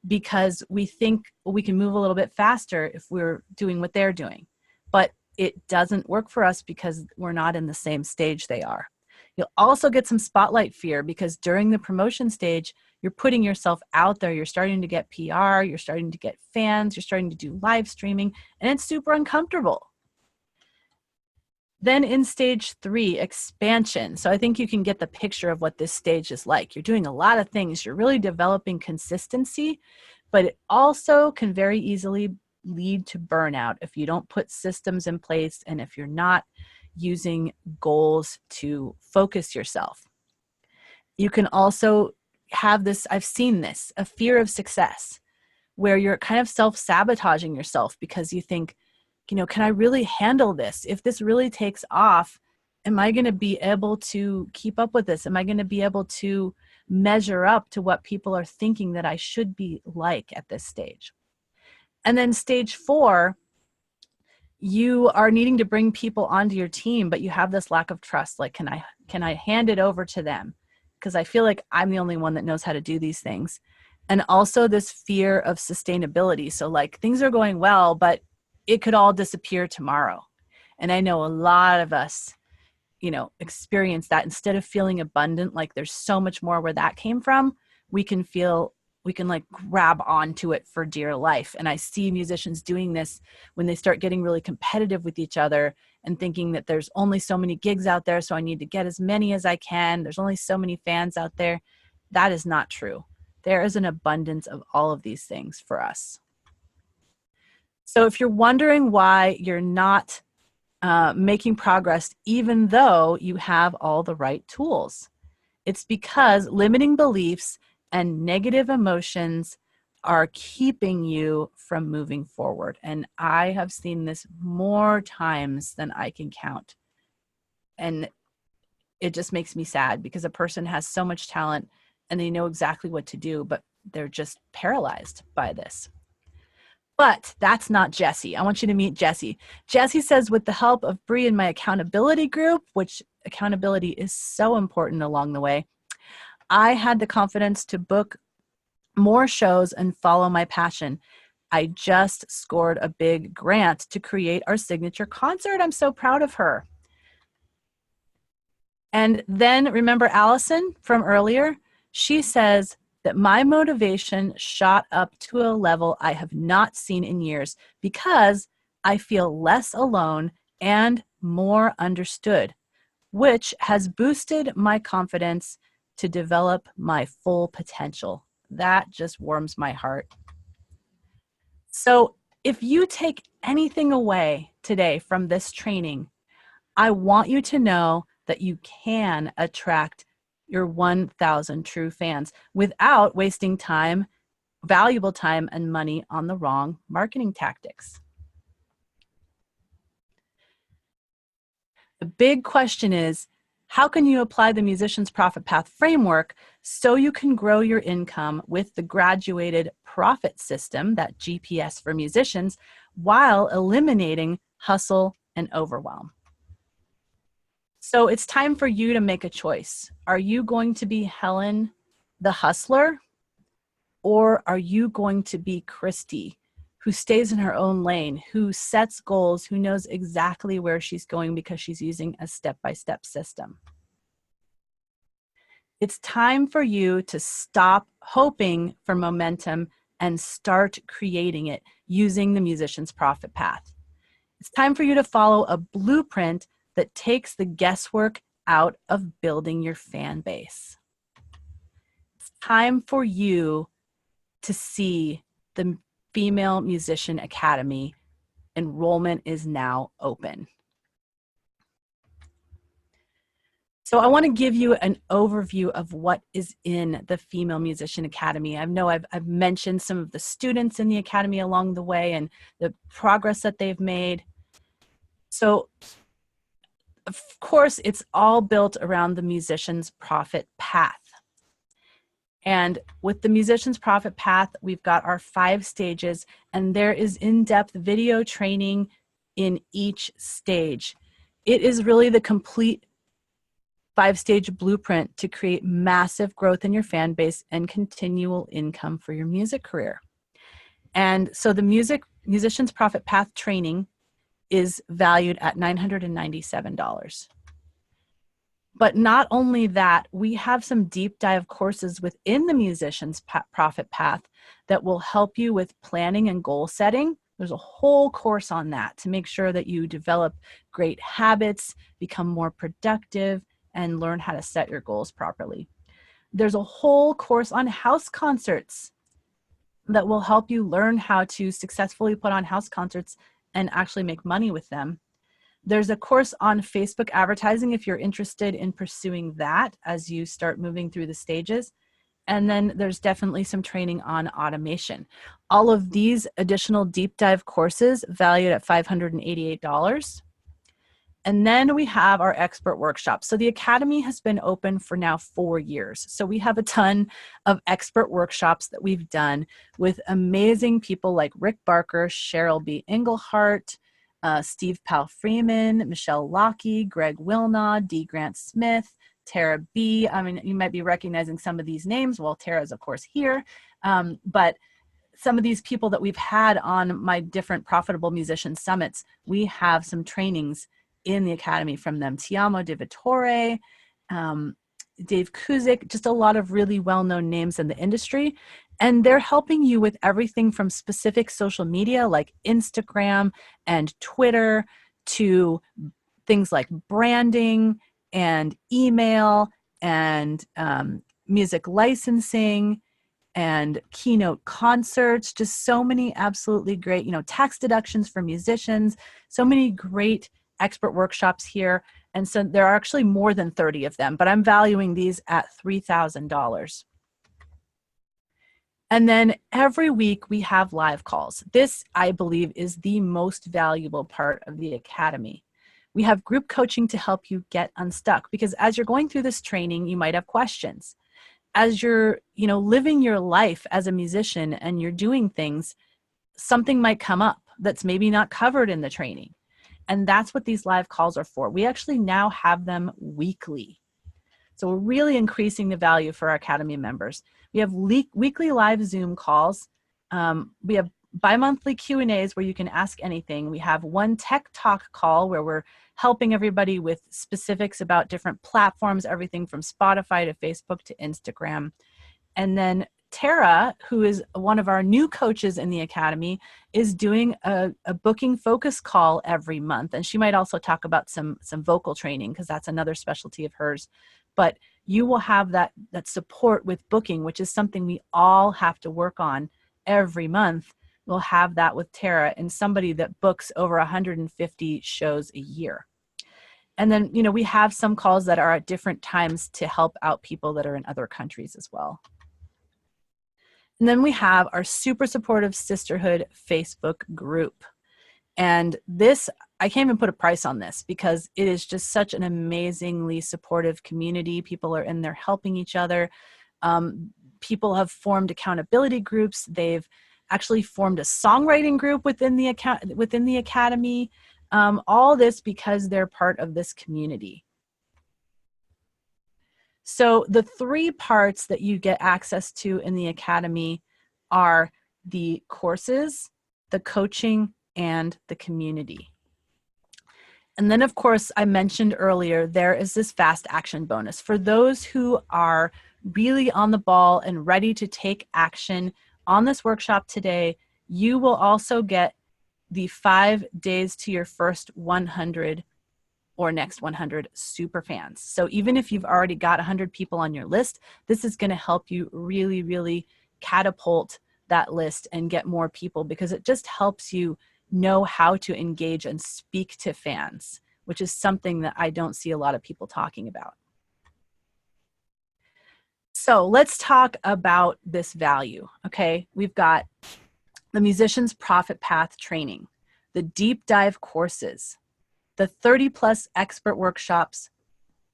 because we think we can move a little bit faster if we're doing what they're doing. But it doesn't work for us because we're not in the same stage they are. You'll also get some spotlight fear because during the promotion stage, you're putting yourself out there. You're starting to get PR, you're starting to get fans, you're starting to do live streaming, and it's super uncomfortable. Then in stage 3, expansion. So I think you can get the picture of what this stage is like. You're doing a lot of things. You're really developing consistency, but it also can very easily lead to burnout if you don't put systems in place and if you're not using goals to focus yourself. You can also have this, I've seen this, a fear of success, where you're kind of self-sabotaging yourself because you think, can I really handle this? If this really takes off, am I going to be able to keep up with this? Am I going to be able to measure up to what people are thinking that I should be like at this stage? And then stage 4, you are needing to bring people onto your team, but you have this lack of trust. Like, can I hand it over to them? Because I feel like I'm the only one that knows how to do these things. And also this fear of sustainability. So like things are going well, but it could all disappear tomorrow. And I know a lot of us, experience that. Instead of feeling abundant, like there's so much more where that came from, we can like grab onto it for dear life. And I see musicians doing this when they start getting really competitive with each other and thinking that there's only so many gigs out there, so I need to get as many as I can. There's only so many fans out there. That is not true. There is an abundance of all of these things for us. So if you're wondering why you're not making progress, even though you have all the right tools, it's because limiting beliefs and negative emotions are keeping you from moving forward. And I have seen this more times than I can count. And it just makes me sad because a person has so much talent and they know exactly what to do, but they're just paralyzed by this. But that's not Jessie. I want you to meet Jessie. Jessie says, with the help of Bree and my accountability group, which accountability is so important along the way, I had the confidence to book more shows and follow my passion. I just scored a big grant to create our signature concert. I'm so proud of her. And then remember Allison from earlier? She says that my motivation shot up to a level I have not seen in years because I feel less alone and more understood, which has boosted my confidence to develop my full potential. That just warms my heart. So if you take anything away today from this training, I want you to know that you can attract your 1,000 true fans without wasting time, valuable time, and money on the wrong marketing tactics. The big question is, how can you apply the Musician's Profit Path framework so you can grow your income with the graduated profit system, that GPS for musicians, while eliminating hustle and overwhelm? So it's time for you to make a choice. Are you going to be Helen, the hustler, or are you going to be Christy, who stays in her own lane, who sets goals, who knows exactly where she's going because she's using a step-by-step system? It's time for you to stop hoping for momentum and start creating it using the Musician's Profit Path. It's time for you to follow a blueprint that takes the guesswork out of building your fan base. It's time for you to see the Female Musician Academy. Enrollment is now open. So I want to give you an overview of what is in the Female Musician Academy. I know I've mentioned some of the students in the Academy along the way and the progress that they've made. So of course, it's all built around the Musician's Profit Path. And with the Musician's Profit Path, we've got our 5 stages, and there is in-depth video training in each stage. It is really the complete 5-stage blueprint to create massive growth in your fan base and continual income for your music career. And so the Musician's Profit Path training is valued at $997. But not only that, we have some deep dive courses within the Musician's Profit Path that will help you with planning and goal setting. There's a whole course on that to make sure that you develop great habits, become more productive, and learn how to set your goals properly. There's a whole course on house concerts that will help you learn how to successfully put on house concerts and actually make money with them. There's a course on Facebook advertising if you're interested in pursuing that as you start moving through the stages. And then there's definitely some training on automation. All of these additional deep dive courses valued at $588. And then we have our expert workshops. So the Academy has been open for now 4 years. So we have a ton of expert workshops that we've done with amazing people like Rick Barker, Cheryl B. Englehart, Steve Powell Freeman, Michelle Lockie, Greg Wilnaw, D. Grant Smith, Tara B. I mean, you might be recognizing some of these names. Well, Tara's, of course, here. But some of these people that we've had on my different Profitable Musician Summits, we have some trainings in the Academy from them. Tiamo De Vittore, Dave Kuzik, just a lot of really well-known names in the industry. And they're helping you with everything from specific social media like Instagram and Twitter to things like branding and email and music licensing and keynote concerts, just so many absolutely great, tax deductions for musicians, so many great expert workshops here. And so there are actually more than 30 of them, but I'm valuing these at $3,000. And then every week we have live calls. This, I believe, is the most valuable part of the Academy. We have group coaching to help you get unstuck, because as you're going through this training, you might have questions. As you're, living your life as a musician and you're doing things, something might come up that's maybe not covered in the training. And that's what these live calls are for. We actually now have them weekly. So we're really increasing the value for our Academy members. We have weekly live Zoom calls. We have bi-monthly Q&As where you can ask anything. We have one tech talk call where we're helping everybody with specifics about different platforms, everything from Spotify to Facebook to Instagram. And then Tara, who is one of our new coaches in the Academy, is doing a booking focus call every month. And she might also talk about some vocal training, because that's another specialty of hers. But you will have that support with booking, which is something we all have to work on every month. We'll have that with Tara, and somebody that books over 150 shows a year. And then, we have some calls that are at different times to help out people that are in other countries as well. And then we have our super supportive sisterhood Facebook group. And this, I can't even put a price on this, because it is just such an amazingly supportive community. People are in there helping each other. People have formed accountability groups. They've actually formed a songwriting group within the Academy. All this because they're part of this community. So the 3 parts that you get access to in the Academy are the courses, the coaching, and the community. And then, of course, I mentioned earlier, there is this fast action bonus. For those who are really on the ball and ready to take action on this workshop today, you will also get the 5 days to your first 100 or next 100 super fans. So even if you've already got 100 people on your list, this is going to help you really, really catapult that list and get more people, because it just helps you know how to engage and speak to fans, which is something that I don't see a lot of people talking about. So let's talk about this value, okay? We've got the Musician's Profit Path training, the deep dive courses, the 30+ expert workshops,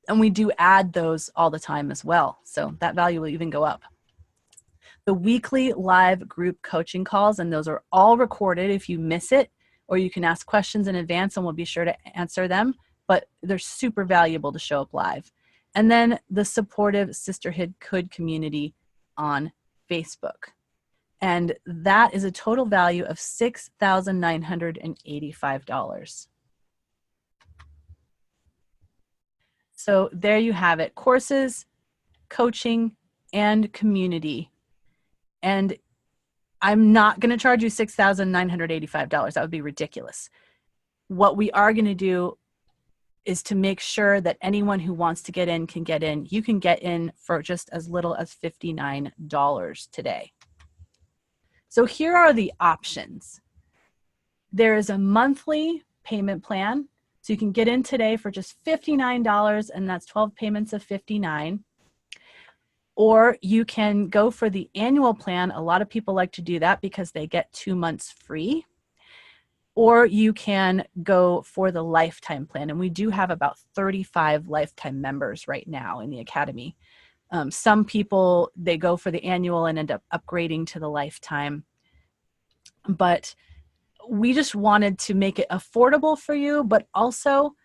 and we do add those all the time as well. So that value will even go up. the weekly live group coaching calls, and those are all recorded if you miss it, or you can ask questions in advance and we'll be sure to answer them, but they're super valuable to show up live. And then the supportive sisterhood community on Facebook. And that is a total value of $6,985. So there you have it, courses, coaching, and community. And I'm not going to charge you $6,985. That would be ridiculous. What we are going to do is to make sure that anyone who wants to get in can get in. You can get in for just as little as $59 today. So here are the options. There is a monthly payment plan. So you can get in today for just $59, and that's 12 payments of $59. Or you can go for the annual plan. A lot of people like to do that because they get 2 months free. Or you can go for the lifetime plan. And we do have about 35 lifetime members right now in the Academy. Some people, they go for the annual and end up upgrading to the lifetime. But we just wanted to make it affordable for you, but also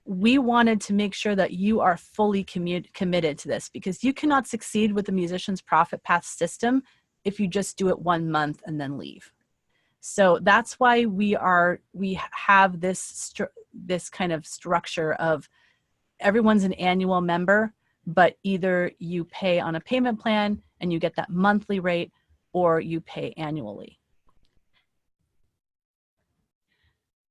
we wanted to make sure that you are fully committed to this, because you cannot succeed with the Musician's Profit Path system if you just do it 1 month and then leave. So that's why we have this kind of structure of everyone's an annual member, but either you pay on a payment plan and you get that monthly rate, or you pay annually.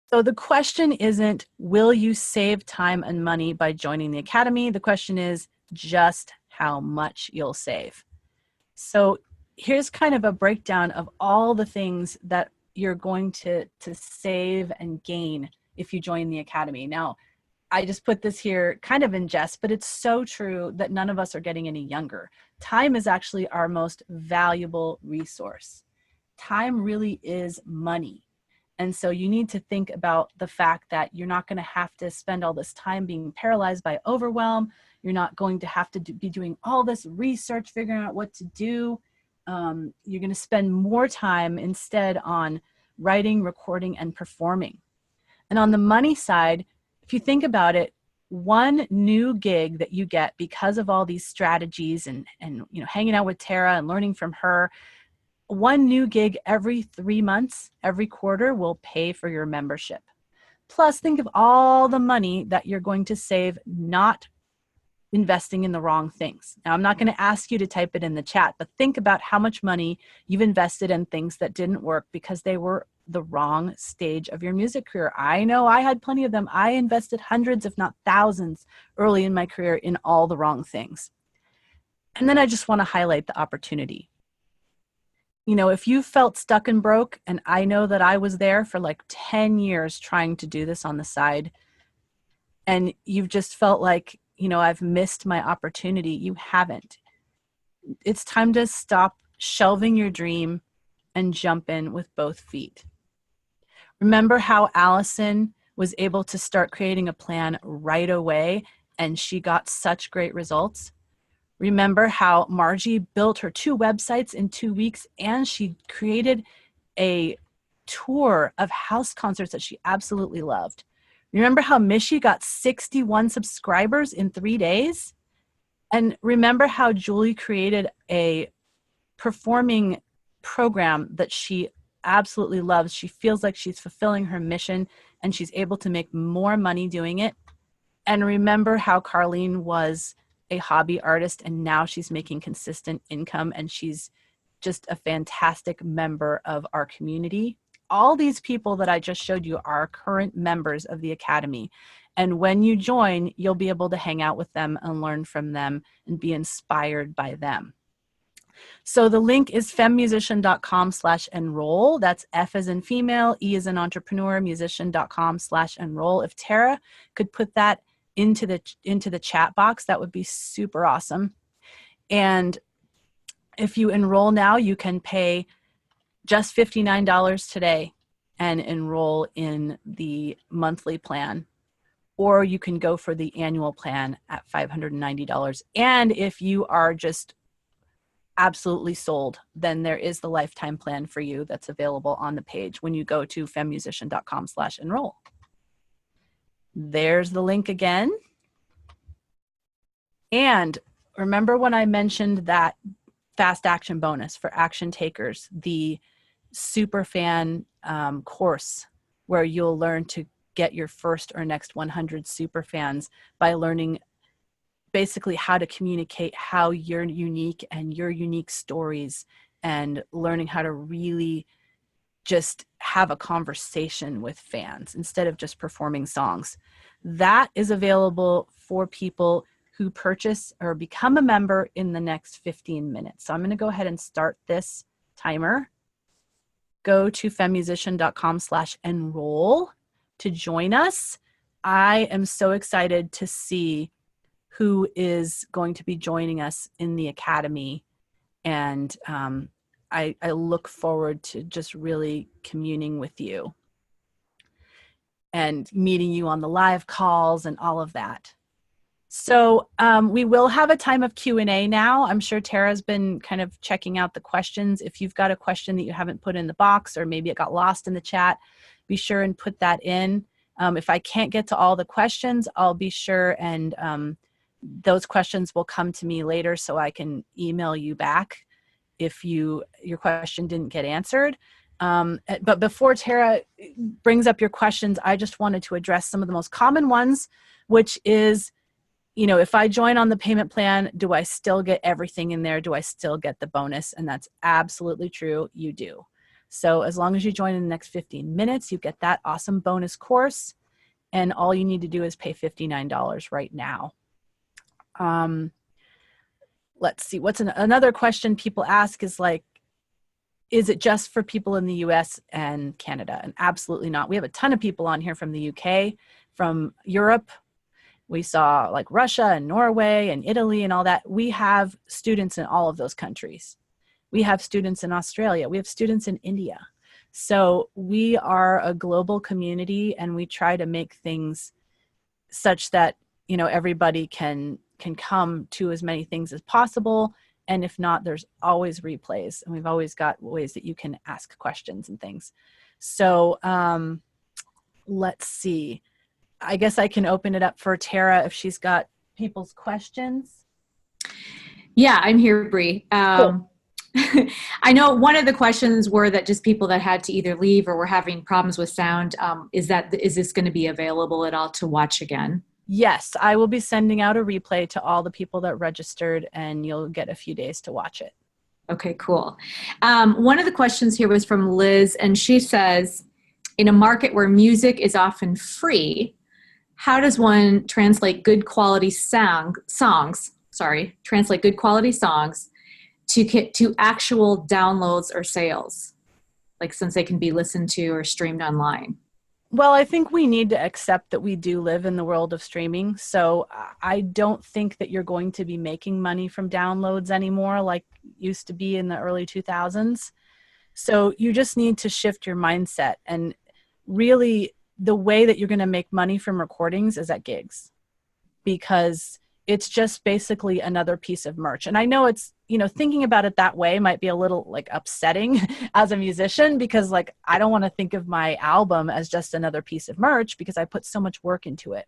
So the question isn't, will you save time and money by joining the Academy? The question is just how much you'll save. So here's kind of a breakdown of all the things that you're going to save and gain if you join the Academy. Now, I just put this here kind of in jest, but it's so true that none of us are getting any younger. Time is actually our most valuable resource. Time really is money. And so you need to think about the fact that you're not going to have to spend all this time being paralyzed by overwhelm. You're not going to have to be doing all this research, figuring out what to do. You're going to spend more time instead on writing, recording, and performing. And on the money side, if you think about it, one new gig that you get because of all these strategies and hanging out with Tara and learning from her, one new gig every 3 months, every quarter will pay for your membership. Plus, think of all the money that you're going to save not investing in the wrong things. Now, I'm not going to ask you to type it in the chat, but think about how much money you've invested in things that didn't work because they were the wrong stage of your music career. I know I had plenty of them. I invested hundreds, if not thousands, early in my career in all the wrong things. And then I just want to highlight the opportunity. If you felt stuck and broke, and I know that I was there for like 10 years trying to do this on the side, and you've just felt like, I've missed my opportunity, you haven't. It's time to stop shelving your dream and jump in with both feet. Remember how Allison was able to start creating a plan right away, and she got such great results? Remember how Margie built her 2 websites in 2 weeks, and she created a tour of house concerts that she absolutely loved? Remember how Mishy got 61 subscribers in 3 days? And remember how Julie created a performing program that she absolutely loves. She feels like she's fulfilling her mission, and she's able to make more money doing it. And remember how Carlene was a hobby artist, and now she's making consistent income, and she's just a fantastic member of our community. All these people that I just showed you are current members of the Academy. And when you join, you'll be able to hang out with them and learn from them and be inspired by them. So the link is femmusician.com/enroll. That's F as in female, E as in entrepreneur, musician.com/enroll. If Tara could put that into the chat box, that would be super awesome. And if you enroll now, you can pay just $59 today and enroll in the monthly plan, or you can go for the annual plan at $590. And if you are just absolutely sold, then there is the lifetime plan for you that's available on the page when you go to femmusician.com/enroll. There's the link again. And remember when I mentioned that fast action bonus for action takers, the superfan course where you'll learn to get your first or next 100 superfans by learning basically how to communicate how you're unique and your unique stories, and learning how to really just have a conversation with fans instead of just performing songs. That is available for people who purchase or become a member in the next 15 minutes. So I'm going to go ahead and start this timer. Go to femmusician.com/enroll to join us. I am so excited to see who is going to be joining us in the Academy. And I look forward to just really communing with you and meeting you on the live calls and all of that. So we will have a time of Q&A now. I'm sure Tara's been kind of checking out the questions. If you've got a question that you haven't put in the box, or maybe it got lost in the chat, be sure and put that in. If I can't get to all the questions, I'll be sure and those questions will come to me later so I can email you back if your question didn't get answered. But before Tara brings up your questions, I just wanted to address some of the most common ones, which is, if I join on the payment plan, do I still get everything in there? Do I still get the bonus? And that's absolutely true. You do. So as long as you join in the next 15 minutes, you get that awesome bonus course. And all you need to do is pay $59 right now. Let's see, what's another question people ask is like, is it just for people in the US and Canada? And absolutely not. We have a ton of people on here from the UK, from Europe. We saw like Russia and Norway and Italy and all that. We have students in all of those countries. We have students in Australia. We have students in India. So we are a global community, and we try to make things such that, everybody can come to as many things as possible. And if not, there's always replays, and we've always got ways that you can ask questions and things. So let's see. I guess I can open it up for Tara if she's got people's questions. Yeah, I'm here, Bree. Cool. I know one of the questions were that just people that had to either leave or were having problems with sound. Is this going to be available at all to watch again? Yes, I will be sending out a replay to all the people that registered, and you'll get a few days to watch it. Okay, cool. One of the questions here was from Liz, and she says, in a market where music is often free, how does one translate good quality songs to actual downloads or sales? Like, since they can be listened to or streamed online. Well, I think we need to accept that we do live in the world of streaming. So I don't think that you're going to be making money from downloads anymore like used to be in the early 2000s. So you just need to shift your mindset. And really, the way that you're going to make money from recordings is at gigs, because it's just basically another piece of merch. And I know it's, thinking about it that way might be a little like upsetting as a musician, because like, I don't want to think of my album as just another piece of merch because I put so much work into it.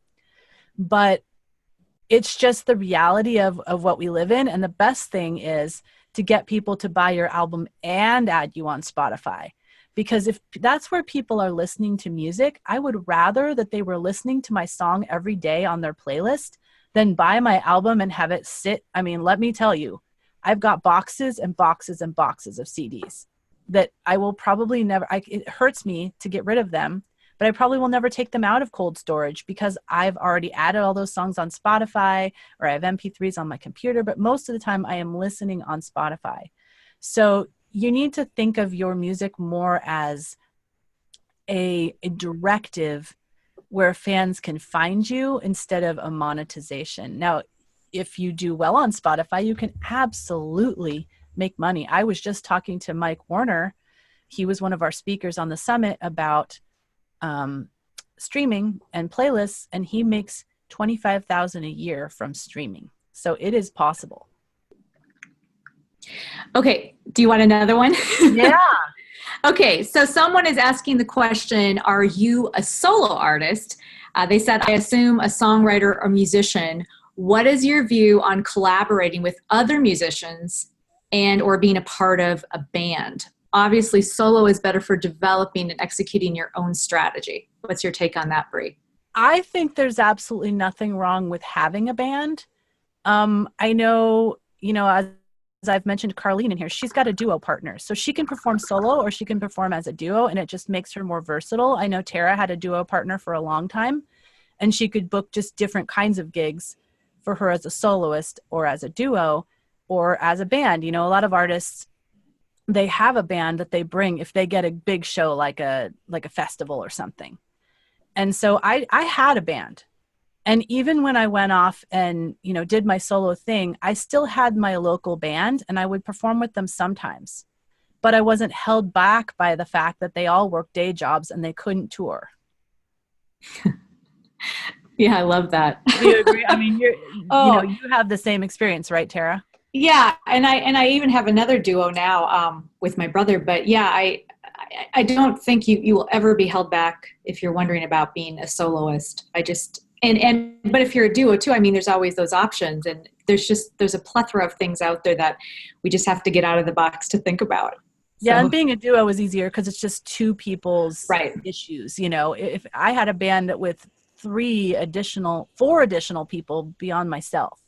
But it's just the reality of what we live in. And the best thing is to get people to buy your album and add you on Spotify. Because if that's where people are listening to music, I would rather that they were listening to my song every day on their playlist than buy my album and have it sit. I mean, let me tell you, I've got boxes and boxes and boxes of CDs that I will probably never, it hurts me to get rid of them, but I probably will never take them out of cold storage because I've already added all those songs on Spotify, or I have MP3s on my computer, but most of the time I am listening on Spotify. So you need to think of your music more as a directive where fans can find you instead of a monetization. Now, if you do well on Spotify, you can absolutely make money. I was just talking to Mike Warner. He was one of our speakers on the summit about streaming and playlists, and he makes $25,000 a year from streaming. So it is possible. Okay. Do you want another one? Yeah. Okay, so someone is asking the question, are you a solo artist? They said, I assume a songwriter or musician. What is your view on collaborating with other musicians and or being a part of a band? Obviously, solo is better for developing and executing your own strategy. What's your take on that, Bree? I think there's absolutely nothing wrong with having a band. I know, as I've mentioned Carlene in here, she's got a duo partner. So she can perform solo or she can perform as a duo, and it just makes her more versatile. I know Tara had a duo partner for a long time, and she could book just different kinds of gigs for her as a soloist or as a duo or as a band. A lot of artists, they have a band that they bring if they get a big show like a festival or something. And so I had a band. And even when I went off and, did my solo thing, I still had my local band and I would perform with them sometimes. But I wasn't held back by the fact that they all worked day jobs and they couldn't tour. Yeah, I love that. Do you agree? I mean, Oh, you have the same experience, right, Tara? yeah, and I even have another duo now with my brother. But yeah, I don't think you will ever be held back if you're wondering about being a soloist. I just and but if you're a duo too, I mean, there's always those options, and there's a plethora of things out there that we just have to get out of the box to think about. Yeah, and So being a duo is easier because it's just two people's right. issues. If I had a band with four additional people beyond myself,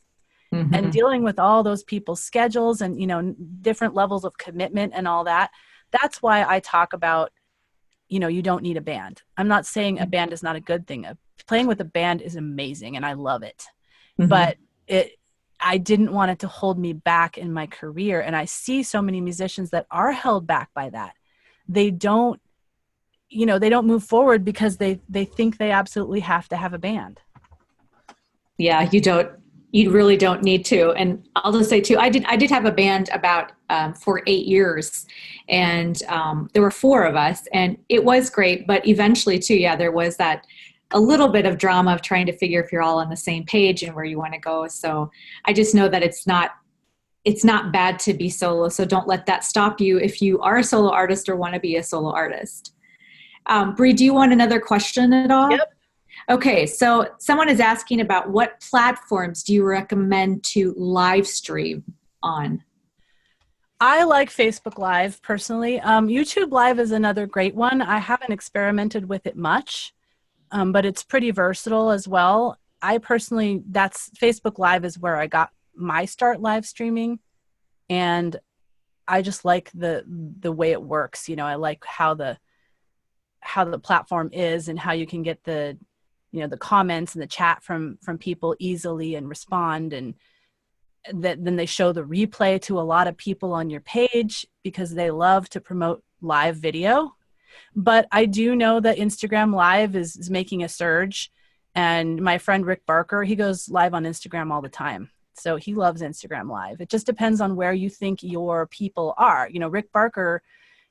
and Hmm. dealing with all those people's schedules and different levels of commitment and all that, that's why I talk about you don't need a band. I'm not saying a band is not a good thing. Playing with a band is amazing and I love it, Hmm. but I didn't want it to hold me back in my career. And I see so many musicians that are held back by that. They don't they don't move forward because they think they absolutely have to have a band. Yeah, you really don't need to. And I'll just say too, I did have a band about for 8 years, and there were four of us, and it was great. But eventually too, yeah, there was that a little bit of drama of trying to figure if you're all on the same page and where you want to go. So I just know that it's not bad to be solo. So don't let that stop you if you are a solo artist or want to be a solo artist. Bree, do you want another question at all? Yep. Okay, so someone is asking about what platforms do you recommend to live stream on? I like Facebook Live personally. YouTube Live is another great one. I haven't experimented with it much, but it's pretty versatile as well. I personally, that's Facebook Live is where I got my start live streaming, and I just like the way it works. I like how the platform is and how you can get the comments and the chat from people easily and respond, and that then they show the replay to a lot of people on your page because they love to promote live video. But I do know that Instagram Live is making a surge. And my friend Rick Barker, he goes live on Instagram all the time. So he loves Instagram Live. It just depends on where you think your people are. Rick Barker,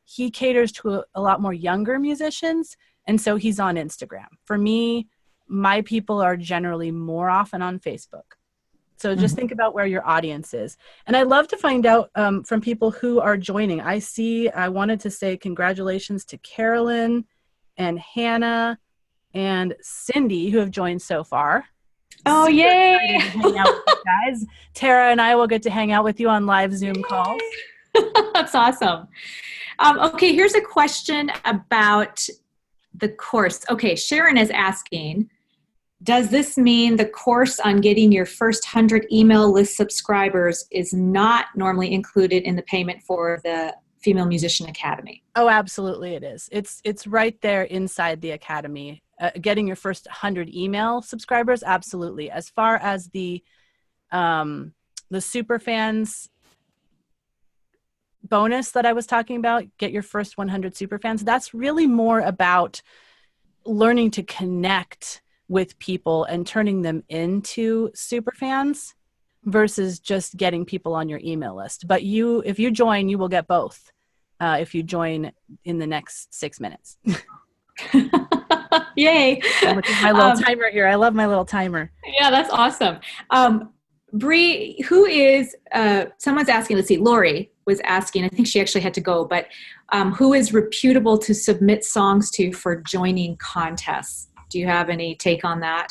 he caters to a lot more younger musicians. And so he's on Instagram. For me, my people are generally more often on Facebook. So just Mhm. think about where your audience is. And I'd love to find out from people who are joining. I wanted to say congratulations to Carolyn and Hannah and Cindy who have joined so far. Oh, Super yay! excited to hang out with you guys. Tara and I will get to hang out with you on live Zoom calls. That's awesome. Okay, here's a question about the course. Okay, Sharon is asking, does this mean the course on getting your first 100 email list subscribers is not normally included in the payment for the Female Musician Academy? Oh, absolutely it is. It's right there inside the academy. Getting your first 100 email subscribers, absolutely. As far as the super fans bonus that I was talking about, get your first 100 super fans, that's really more about learning to connect with people and turning them into super fans versus just getting people on your email list. But if you join, you will get both. If you join in the next 6 minutes. Yay! I'm looking at my little timer here. I love my little timer. Yeah, that's awesome. Bree, who is, someone's asking, let's see, Lori was asking, I think she actually had to go, but who is reputable to submit songs to for joining contests? Do you have any take on that?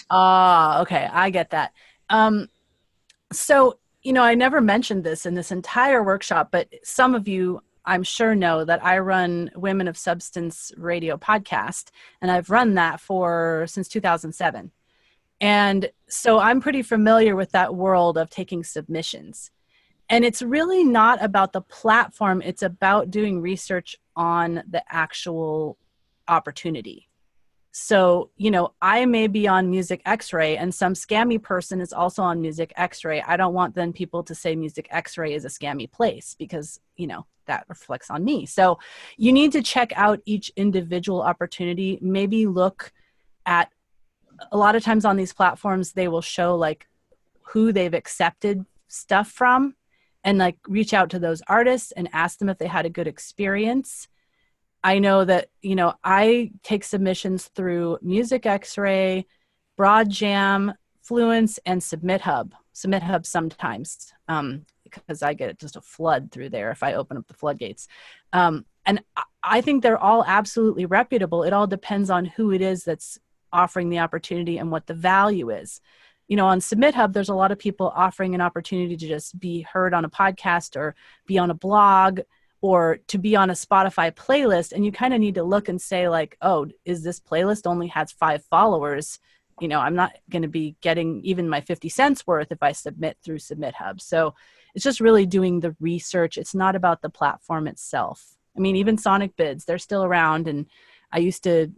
Okay, I get that. Um, so, I never mentioned this in this entire workshop, but some of you, I'm sure, know that I run Women of Substance radio podcast, and I've run that since 2007. And so I'm pretty familiar with that world of taking submissions. And it's really not about the platform, it's about doing research on the actual opportunity. So, I may be on Music X-Ray and some scammy person is also on Music X-Ray. I don't want then people to say Music X-Ray is a scammy place because, that reflects on me. So you need to check out each individual opportunity, maybe look at, a lot of times on these platforms, they will show like who they've accepted stuff from and like reach out to those artists and ask them if they had a good experience. I know that, I take submissions through Music X-Ray, Broad Jam, Fluence, and Submit Hub. Submit Hub sometimes, because I get just a flood through there if I open up the floodgates. And I think they're all absolutely reputable. It all depends on who it is that's offering the opportunity and what the value is. On Submit Hub, there's a lot of people offering an opportunity to just be heard on a podcast or be on a blog or to be on a Spotify playlist. And you kind of need to look and say like, oh, is this playlist only has 5 followers? I'm not going to be getting even my 50 cents worth if I submit through Submit Hub. So it's just really doing the research. It's not about the platform itself. I mean, even Sonic Bids, they're still around, and I used to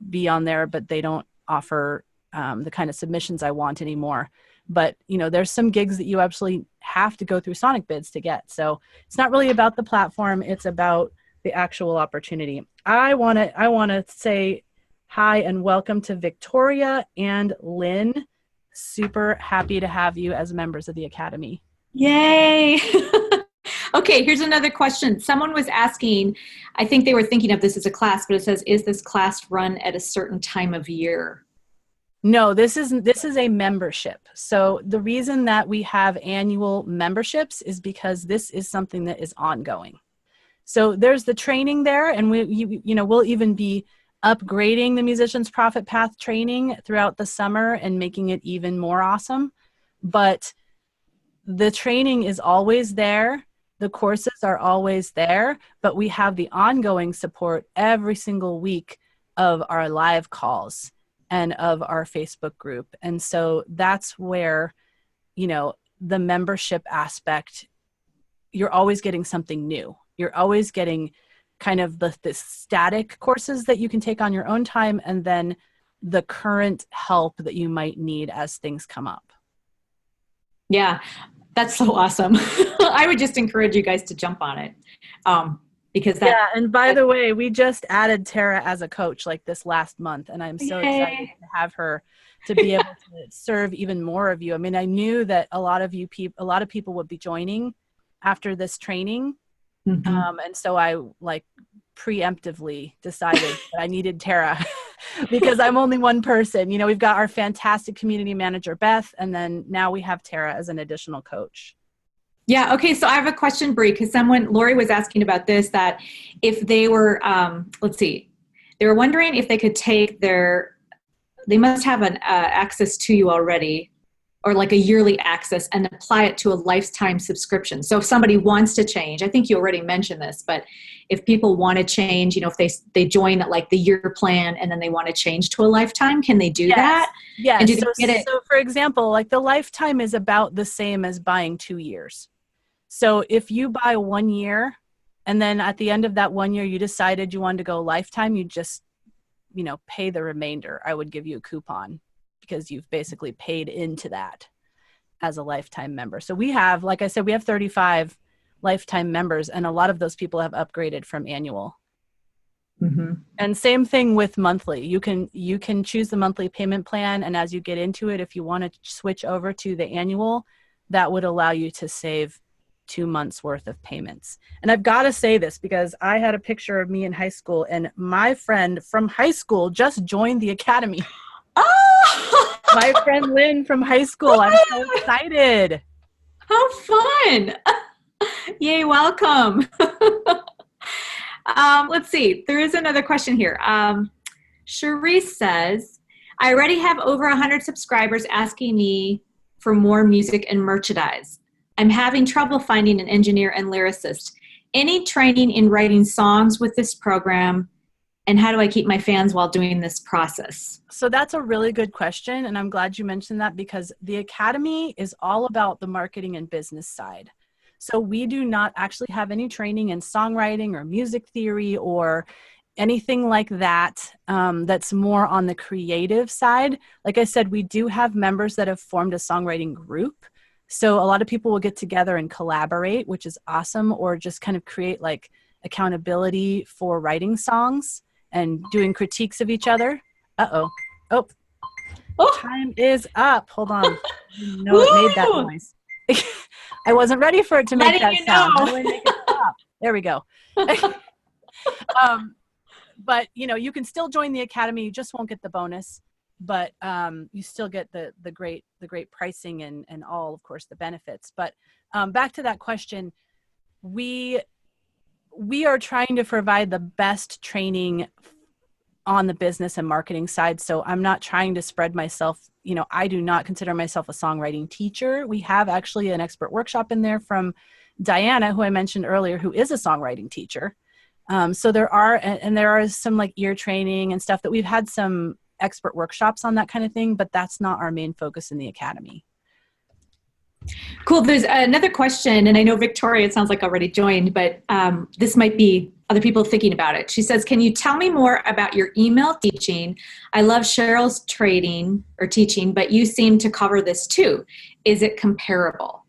be on there, but they don't offer the kind of submissions I want anymore. But, there's some gigs that you absolutely have to go through Sonic Bids to get. So it's not really about the platform. It's about the actual opportunity. I want to say hi and welcome to Victoria and Lynn. Super happy to have you as members of the Academy. Yay! Okay, here's another question. Someone was asking, I think they were thinking of this as a class, but it says, is this class run at a certain time of year? No, this is a membership. So the reason that we have annual memberships is because this is something that is ongoing. So there's the training there, and we'll even be upgrading the Musician's Profit Path training throughout the summer and making it even more awesome. But the training is always there. The courses are always there, but we have the ongoing support every single week of our live calls and of our Facebook group. And so that's where, the membership aspect, you're always getting something new. You're always getting kind of the static courses that you can take on your own time, and then the current help that you might need as things come up. Yeah, that's so awesome. I would just encourage you guys to jump on it. Because and by the way, we just added Tara as a coach like this last month, and I'm so excited to have her to be able to serve even more of you. I mean, I knew that a lot of people would be joining after this training. Mm-hmm. And so I preemptively decided that I needed Tara because I'm only one person. We've got our fantastic community manager, Beth, and then now we have Tara as an additional coach. Yeah. Okay. So I have a question, Bree, because Lori was asking about this, that if they were, they were wondering if they could take they must have an access to you already, or like a yearly access, and apply it to a lifetime subscription. So if somebody wants to change, I think you already mentioned this, but if people want to change, if they join at like the year plan and then they want to change to a lifetime, can they do that? Yes. And do they get it? So for example, like the lifetime is about the same as buying 2 years. So if you buy 1 year and then at the end of that 1 year, you decided you wanted to go lifetime, you just, pay the remainder. I would give you a coupon because you've basically paid into that as a lifetime member. So we have, like I said, we have 35 lifetime members, and a lot of those people have upgraded from annual. Mm-hmm. And same thing with monthly. You can choose the monthly payment plan, and as you get into it, if you want to switch over to the annual, that would allow you to save 2 months worth of payments. And I've got to say this because I had a picture of me in high school, and my friend from high school just joined the Academy. Oh, My friend Lynn from high school. I'm so excited. How fun. Yay, welcome. Let's see. There is another question here. Cherise says, I already have over 100 subscribers asking me for more music and merchandise. I'm having trouble finding an engineer and lyricist. Any training in writing songs with this program? And how do I keep my fans while doing this process? So that's a really good question. And I'm glad you mentioned that because the Academy is all about the marketing and business side. So we do not actually have any training in songwriting or music theory or anything like that. That's more on the creative side. Like I said, we do have members that have formed a songwriting group. So a lot of people will get together and collaborate, which is awesome, or just kind of create like accountability for writing songs and doing critiques of each other. Uh-oh. Oh, time is up. Hold on. No, it made that noise. I wasn't ready for it to make that sound. How do I make it stop? There we go. But you can still join the Academy. You just won't get the bonus, but you still get the great pricing and all, of course, the benefits. But back to that question, we are trying to provide the best training on the business and marketing side. So I'm not trying to spread myself. I do not consider myself a songwriting teacher. We have actually an expert workshop in there from Diana, who I mentioned earlier, who is a songwriting teacher. So there are some like ear training and stuff that we've had some expert workshops on that kind of thing, but that's not our main focus in the Academy. Cool. There's another question, and I know Victoria, it sounds like already joined, but this might be other people thinking about it. She says, can you tell me more about your email teaching? I love Cheryl's teaching, but you seem to cover this too. Is it comparable?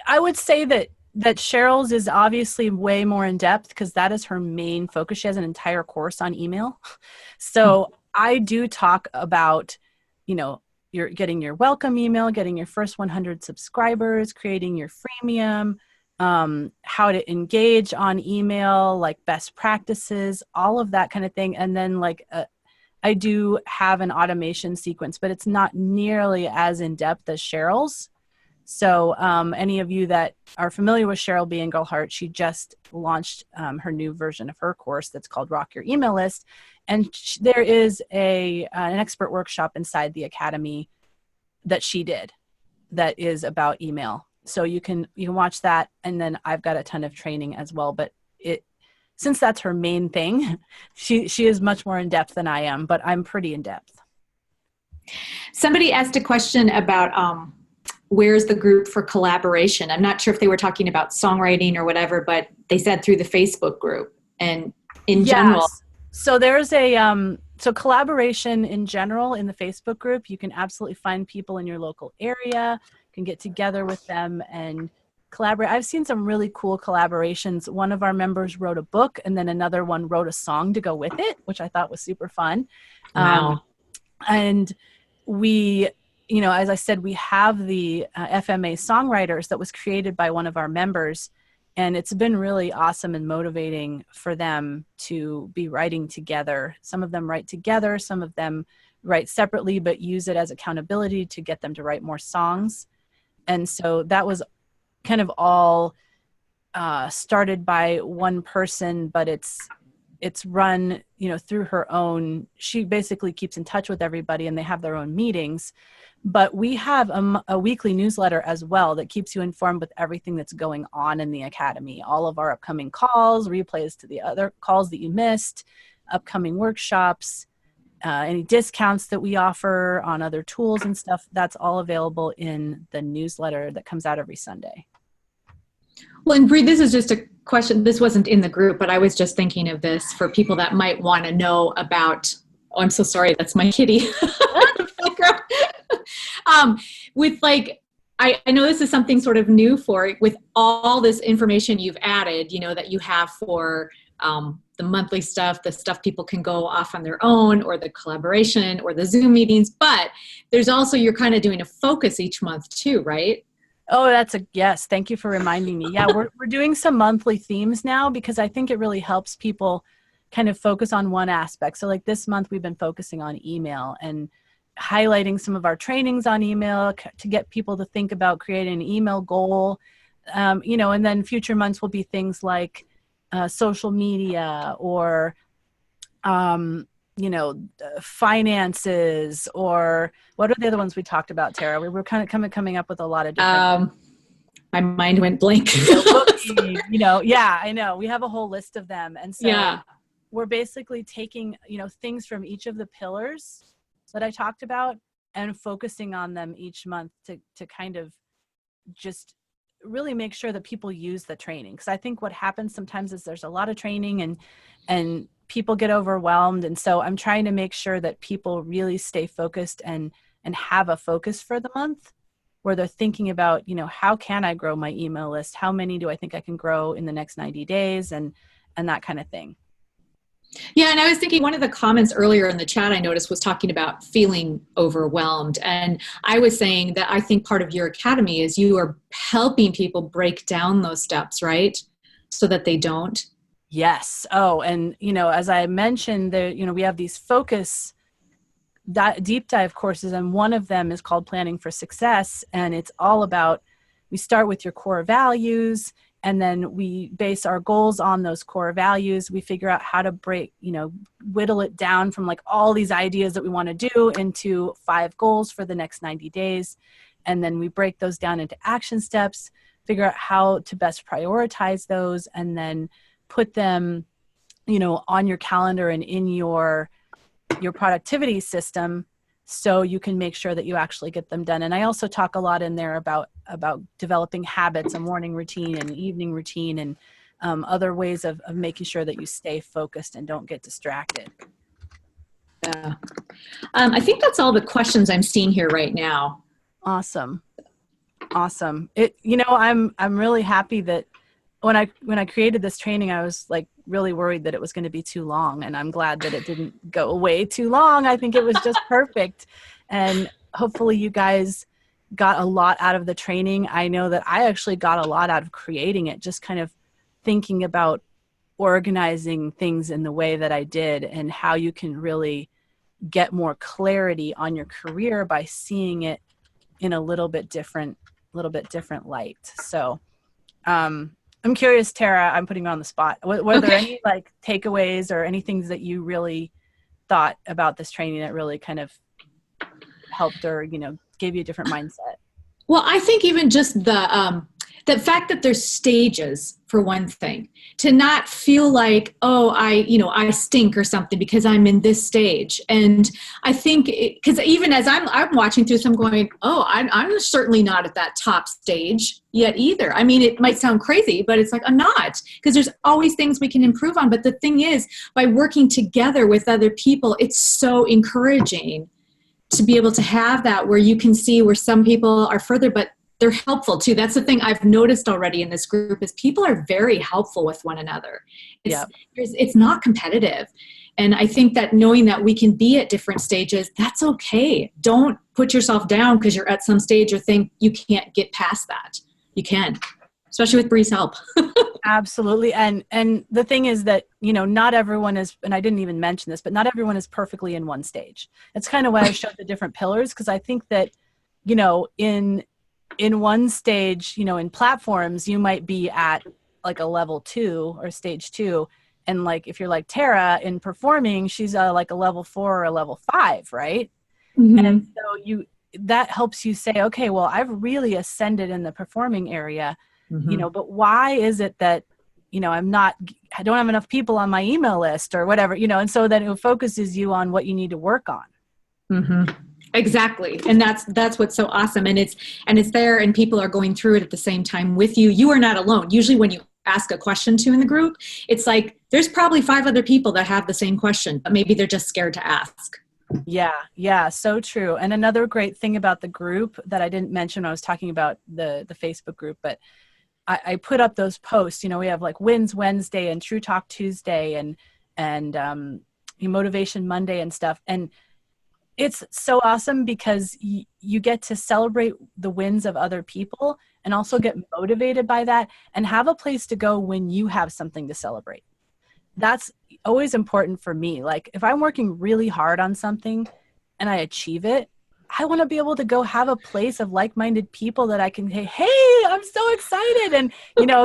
I would say that Cheryl's is obviously way more in depth because that is her main focus. She has an entire course on email. So I do talk about, you're getting your welcome email, getting your first 100 subscribers, creating your freemium, how to engage on email, like best practices, all of that kind of thing. And then I do have an automation sequence, but it's not nearly as in depth as Cheryl's. So any of you that are familiar with Cheryl B. Engelhart, she just launched her new version of her course that's called Rock Your Email List. And there is an expert workshop inside the Academy that she did that is about email. So you can watch that. And then I've got a ton of training as well. But since that's her main thing, she is much more in depth than I am, but I'm pretty in depth. Somebody asked a question about where's the group for collaboration? I'm not sure if they were talking about songwriting or whatever, but they said through the Facebook group and in general. So there's so collaboration in general in the Facebook group, you can absolutely find people in your local area, can get together with them and collaborate. I've seen some really cool collaborations. One of our members wrote a book and then another one wrote a song to go with it, which I thought was super fun. Wow. And we, as I said, we have the FMA Songwriters that was created by one of our members. And it's been really awesome and motivating for them to be writing together. Some of them write together, some of them write separately, but use it as accountability to get them to write more songs. And so that was kind of all started by one person, but it's run, through her own. She basically keeps in touch with everybody and they have their own meetings. But we have a weekly newsletter as well that keeps you informed with everything that's going on in the Academy. All of our upcoming calls, replays to the other calls that you missed, upcoming workshops, any discounts that we offer on other tools and stuff, that's all available in the newsletter that comes out every Sunday. Well, and Bree, this is just a question. This wasn't in the group, but I was just thinking of this for people that might want to know about, oh, I'm so sorry, that's my kitty. With I know this is something sort of new with all this information you've added, that you have for the monthly stuff, the stuff people can go off on their own, or the collaboration or the Zoom meetings, but there's also, you're kind of doing a focus each month too, right? Oh, that's a yes. Thank you for reminding me. Yeah, we're doing some monthly themes now because I think it really helps people kind of focus on one aspect. So like this month we've been focusing on email, and highlighting some of our trainings on email to get people to think about creating an email goal. And then future months will be things like social media or, finances, or what are the other ones we talked about, Tara? We were kind of coming up with a lot of different. My mind went blank. Booking, yeah, I know. We have a whole list of them. And so we're basically taking, things from each of the pillars that I talked about and focusing on them each month to kind of just really make sure that people use the training. Because I think what happens sometimes is there's a lot of training and people get overwhelmed. And so I'm trying to make sure that people really stay focused and have a focus for the month where they're thinking about, how can I grow my email list? How many do I think I can grow in the next 90 days? And that kind of thing. Yeah, and I was thinking one of the comments earlier in the chat I noticed was talking about feeling overwhelmed. And I was saying that I think part of your academy is you are helping people break down those steps, right? So that they don't. Yes. Oh, and, as I mentioned, we have these focus deep dive courses, and one of them is called Planning for Success. And it's all about, we start with your core values, and then we base our goals on those core values. We figure out how to whittle it down from like all these ideas that we want to do into 5 goals for the next 90 days. And then we break those down into action steps, figure out how to best prioritize those, and then put them, on your calendar and in your productivity system so you can make sure that you actually get them done. And I also talk a lot in there about developing habits, a morning routine and evening routine, and other ways of making sure that you stay focused and don't get distracted. Yeah. I think that's all the questions I'm seeing here right now. Awesome. I'm really happy that when I created this training, I was like really worried that it was going to be too long, and I'm glad that it didn't go away too long. I think it was just perfect. And hopefully you guys got a lot out of the training. I know that I actually got a lot out of creating it, just kind of thinking about organizing things in the way that I did and how you can really get more clarity on your career by seeing it in a little bit different light. So, I'm curious, Tara, I'm putting you on the spot. Were there any like takeaways or any things that you really thought about this training that really kind of helped or, gave you a different mindset? Well, I think even just the fact that there's stages, for one thing, to not feel like, oh, I stink or something because I'm in this stage. And I think because even as I'm watching through some going, oh, I'm certainly not at that top stage yet either. I mean, it might sound crazy, but it's like, I'm not, because there's always things we can improve on. But the thing is, by working together with other people, it's so encouraging to be able to have that where you can see where some people are further, but they're helpful too. That's the thing I've noticed already in this group is people are very helpful with one another. It's not competitive. And I think that knowing that we can be at different stages, that's okay. Don't put yourself down because you're at some stage or think you can't get past that. You can, especially with Bree's help. Absolutely. And the thing is that, not everyone is, and I didn't even mention this, but not everyone is perfectly in one stage. It's kind of why I showed the different pillars, because I think that, in one stage, in platforms, you might be at like a level 2 or stage 2. And like, if you're like Tara in performing, she's like a level 4 or a level 5, right? Mm-hmm. And so that helps you say, okay, well, I've really ascended in the performing area. Mm-hmm. But why is it that, I don't have enough people on my email list or whatever, and so then it focuses you on what you need to work on. Mm-hmm. Exactly. And that's what's so awesome. And it's there and people are going through it at the same time with you. You are not alone. Usually when you ask a question to in the group, it's like, there's probably 5 other people that have the same question, but maybe they're just scared to ask. Yeah. So true. And another great thing about the group that I didn't mention when I was talking about the Facebook group, but I put up those posts, we have like Wins Wednesday and True Talk Tuesday and Motivation Monday and stuff. And it's so awesome because you get to celebrate the wins of other people and also get motivated by that and have a place to go when you have something to celebrate. That's always important for me. Like if I'm working really hard on something and I achieve it, I want to be able to go have a place of like-minded people that I can say, hey, I'm so excited. And,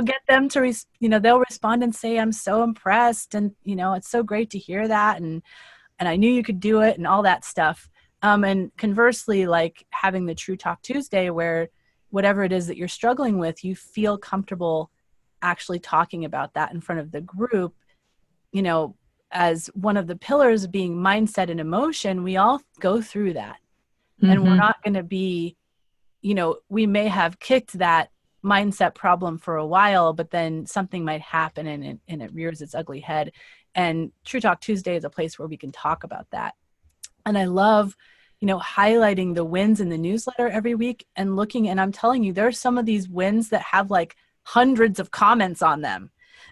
get them to, they'll respond and say, I'm so impressed. And, it's so great to hear that. And I knew you could do it and all that stuff. And conversely, like having the True Talk Tuesday where whatever it is that you're struggling with, you feel comfortable actually talking about that in front of the group, as one of the pillars being mindset and emotion, we all go through that. And we're not going to be, we may have kicked that mindset problem for a while, but then something might happen and it rears its ugly head. And True Talk Tuesday is a place where we can talk about that. And I love, highlighting the wins in the newsletter every week and looking, and I'm telling you, there's some of these wins that have like hundreds of comments on them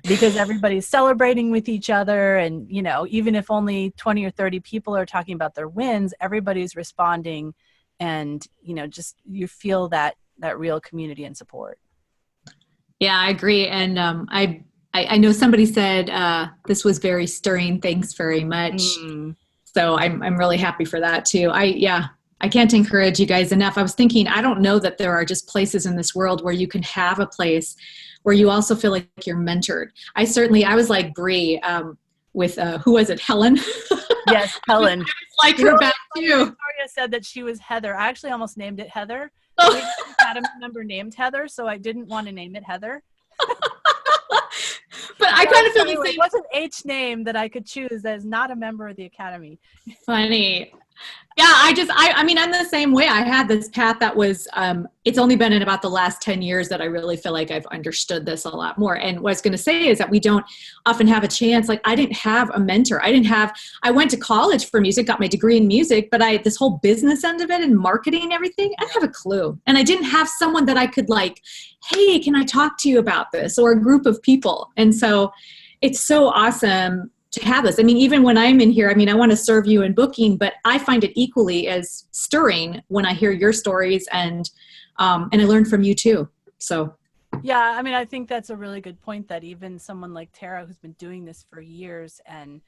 because everybody's celebrating with each other. And, even if only 20 or 30 people are talking about their wins, everybody's responding. And, just you feel that real community and support. Yeah, I agree. And I know somebody said this was very stirring. Thanks very much. So I'm really happy for that too. I can't encourage you guys enough. I was thinking, I don't know that there are just places in this world where you can have a place where you also feel like you're mentored. I was like Bree with, who was it? Helen? Yes, Helen. Like her back too. Victoria said that she was Heather. I actually almost named it Heather. We had a member named Heather, so I didn't want to name it Heather. But I kind of feel the same. What's an H name that I could choose that is not a member of the Academy? Funny. Yeah, I mean, I'm the same way. I had this path that was, it's only been in about the last 10 years that I really feel like I've understood this a lot more. And what I was going to say is that we don't often have a chance. Like I didn't have a mentor. I went to college for music, got my degree in music, but this whole business end of it and marketing and everything, I didn't have a clue. And I didn't have someone that I could like, hey, can I talk to you about this? Or a group of people. And so it's so awesome to have this. I mean, even when I'm in here, I mean, I want to serve you in booking, but I find it equally as stirring when I hear your stories and I learn from you too. So. Yeah. I mean, I think that's a really good point that even someone like Tara, who's been doing this for years and,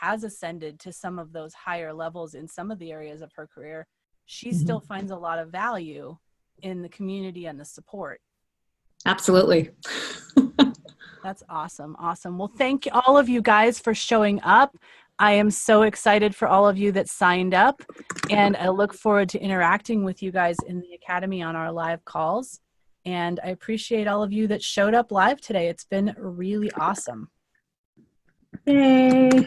has ascended to some of those higher levels in some of the areas of her career, she still finds a lot of value in the community and the support. Absolutely. That's awesome. Awesome. Well, thank all of you guys for showing up. I am so excited for all of you that signed up, and I look forward to interacting with you guys in the Academy on our live calls. And I appreciate all of you that showed up live today. It's been really awesome. Yay.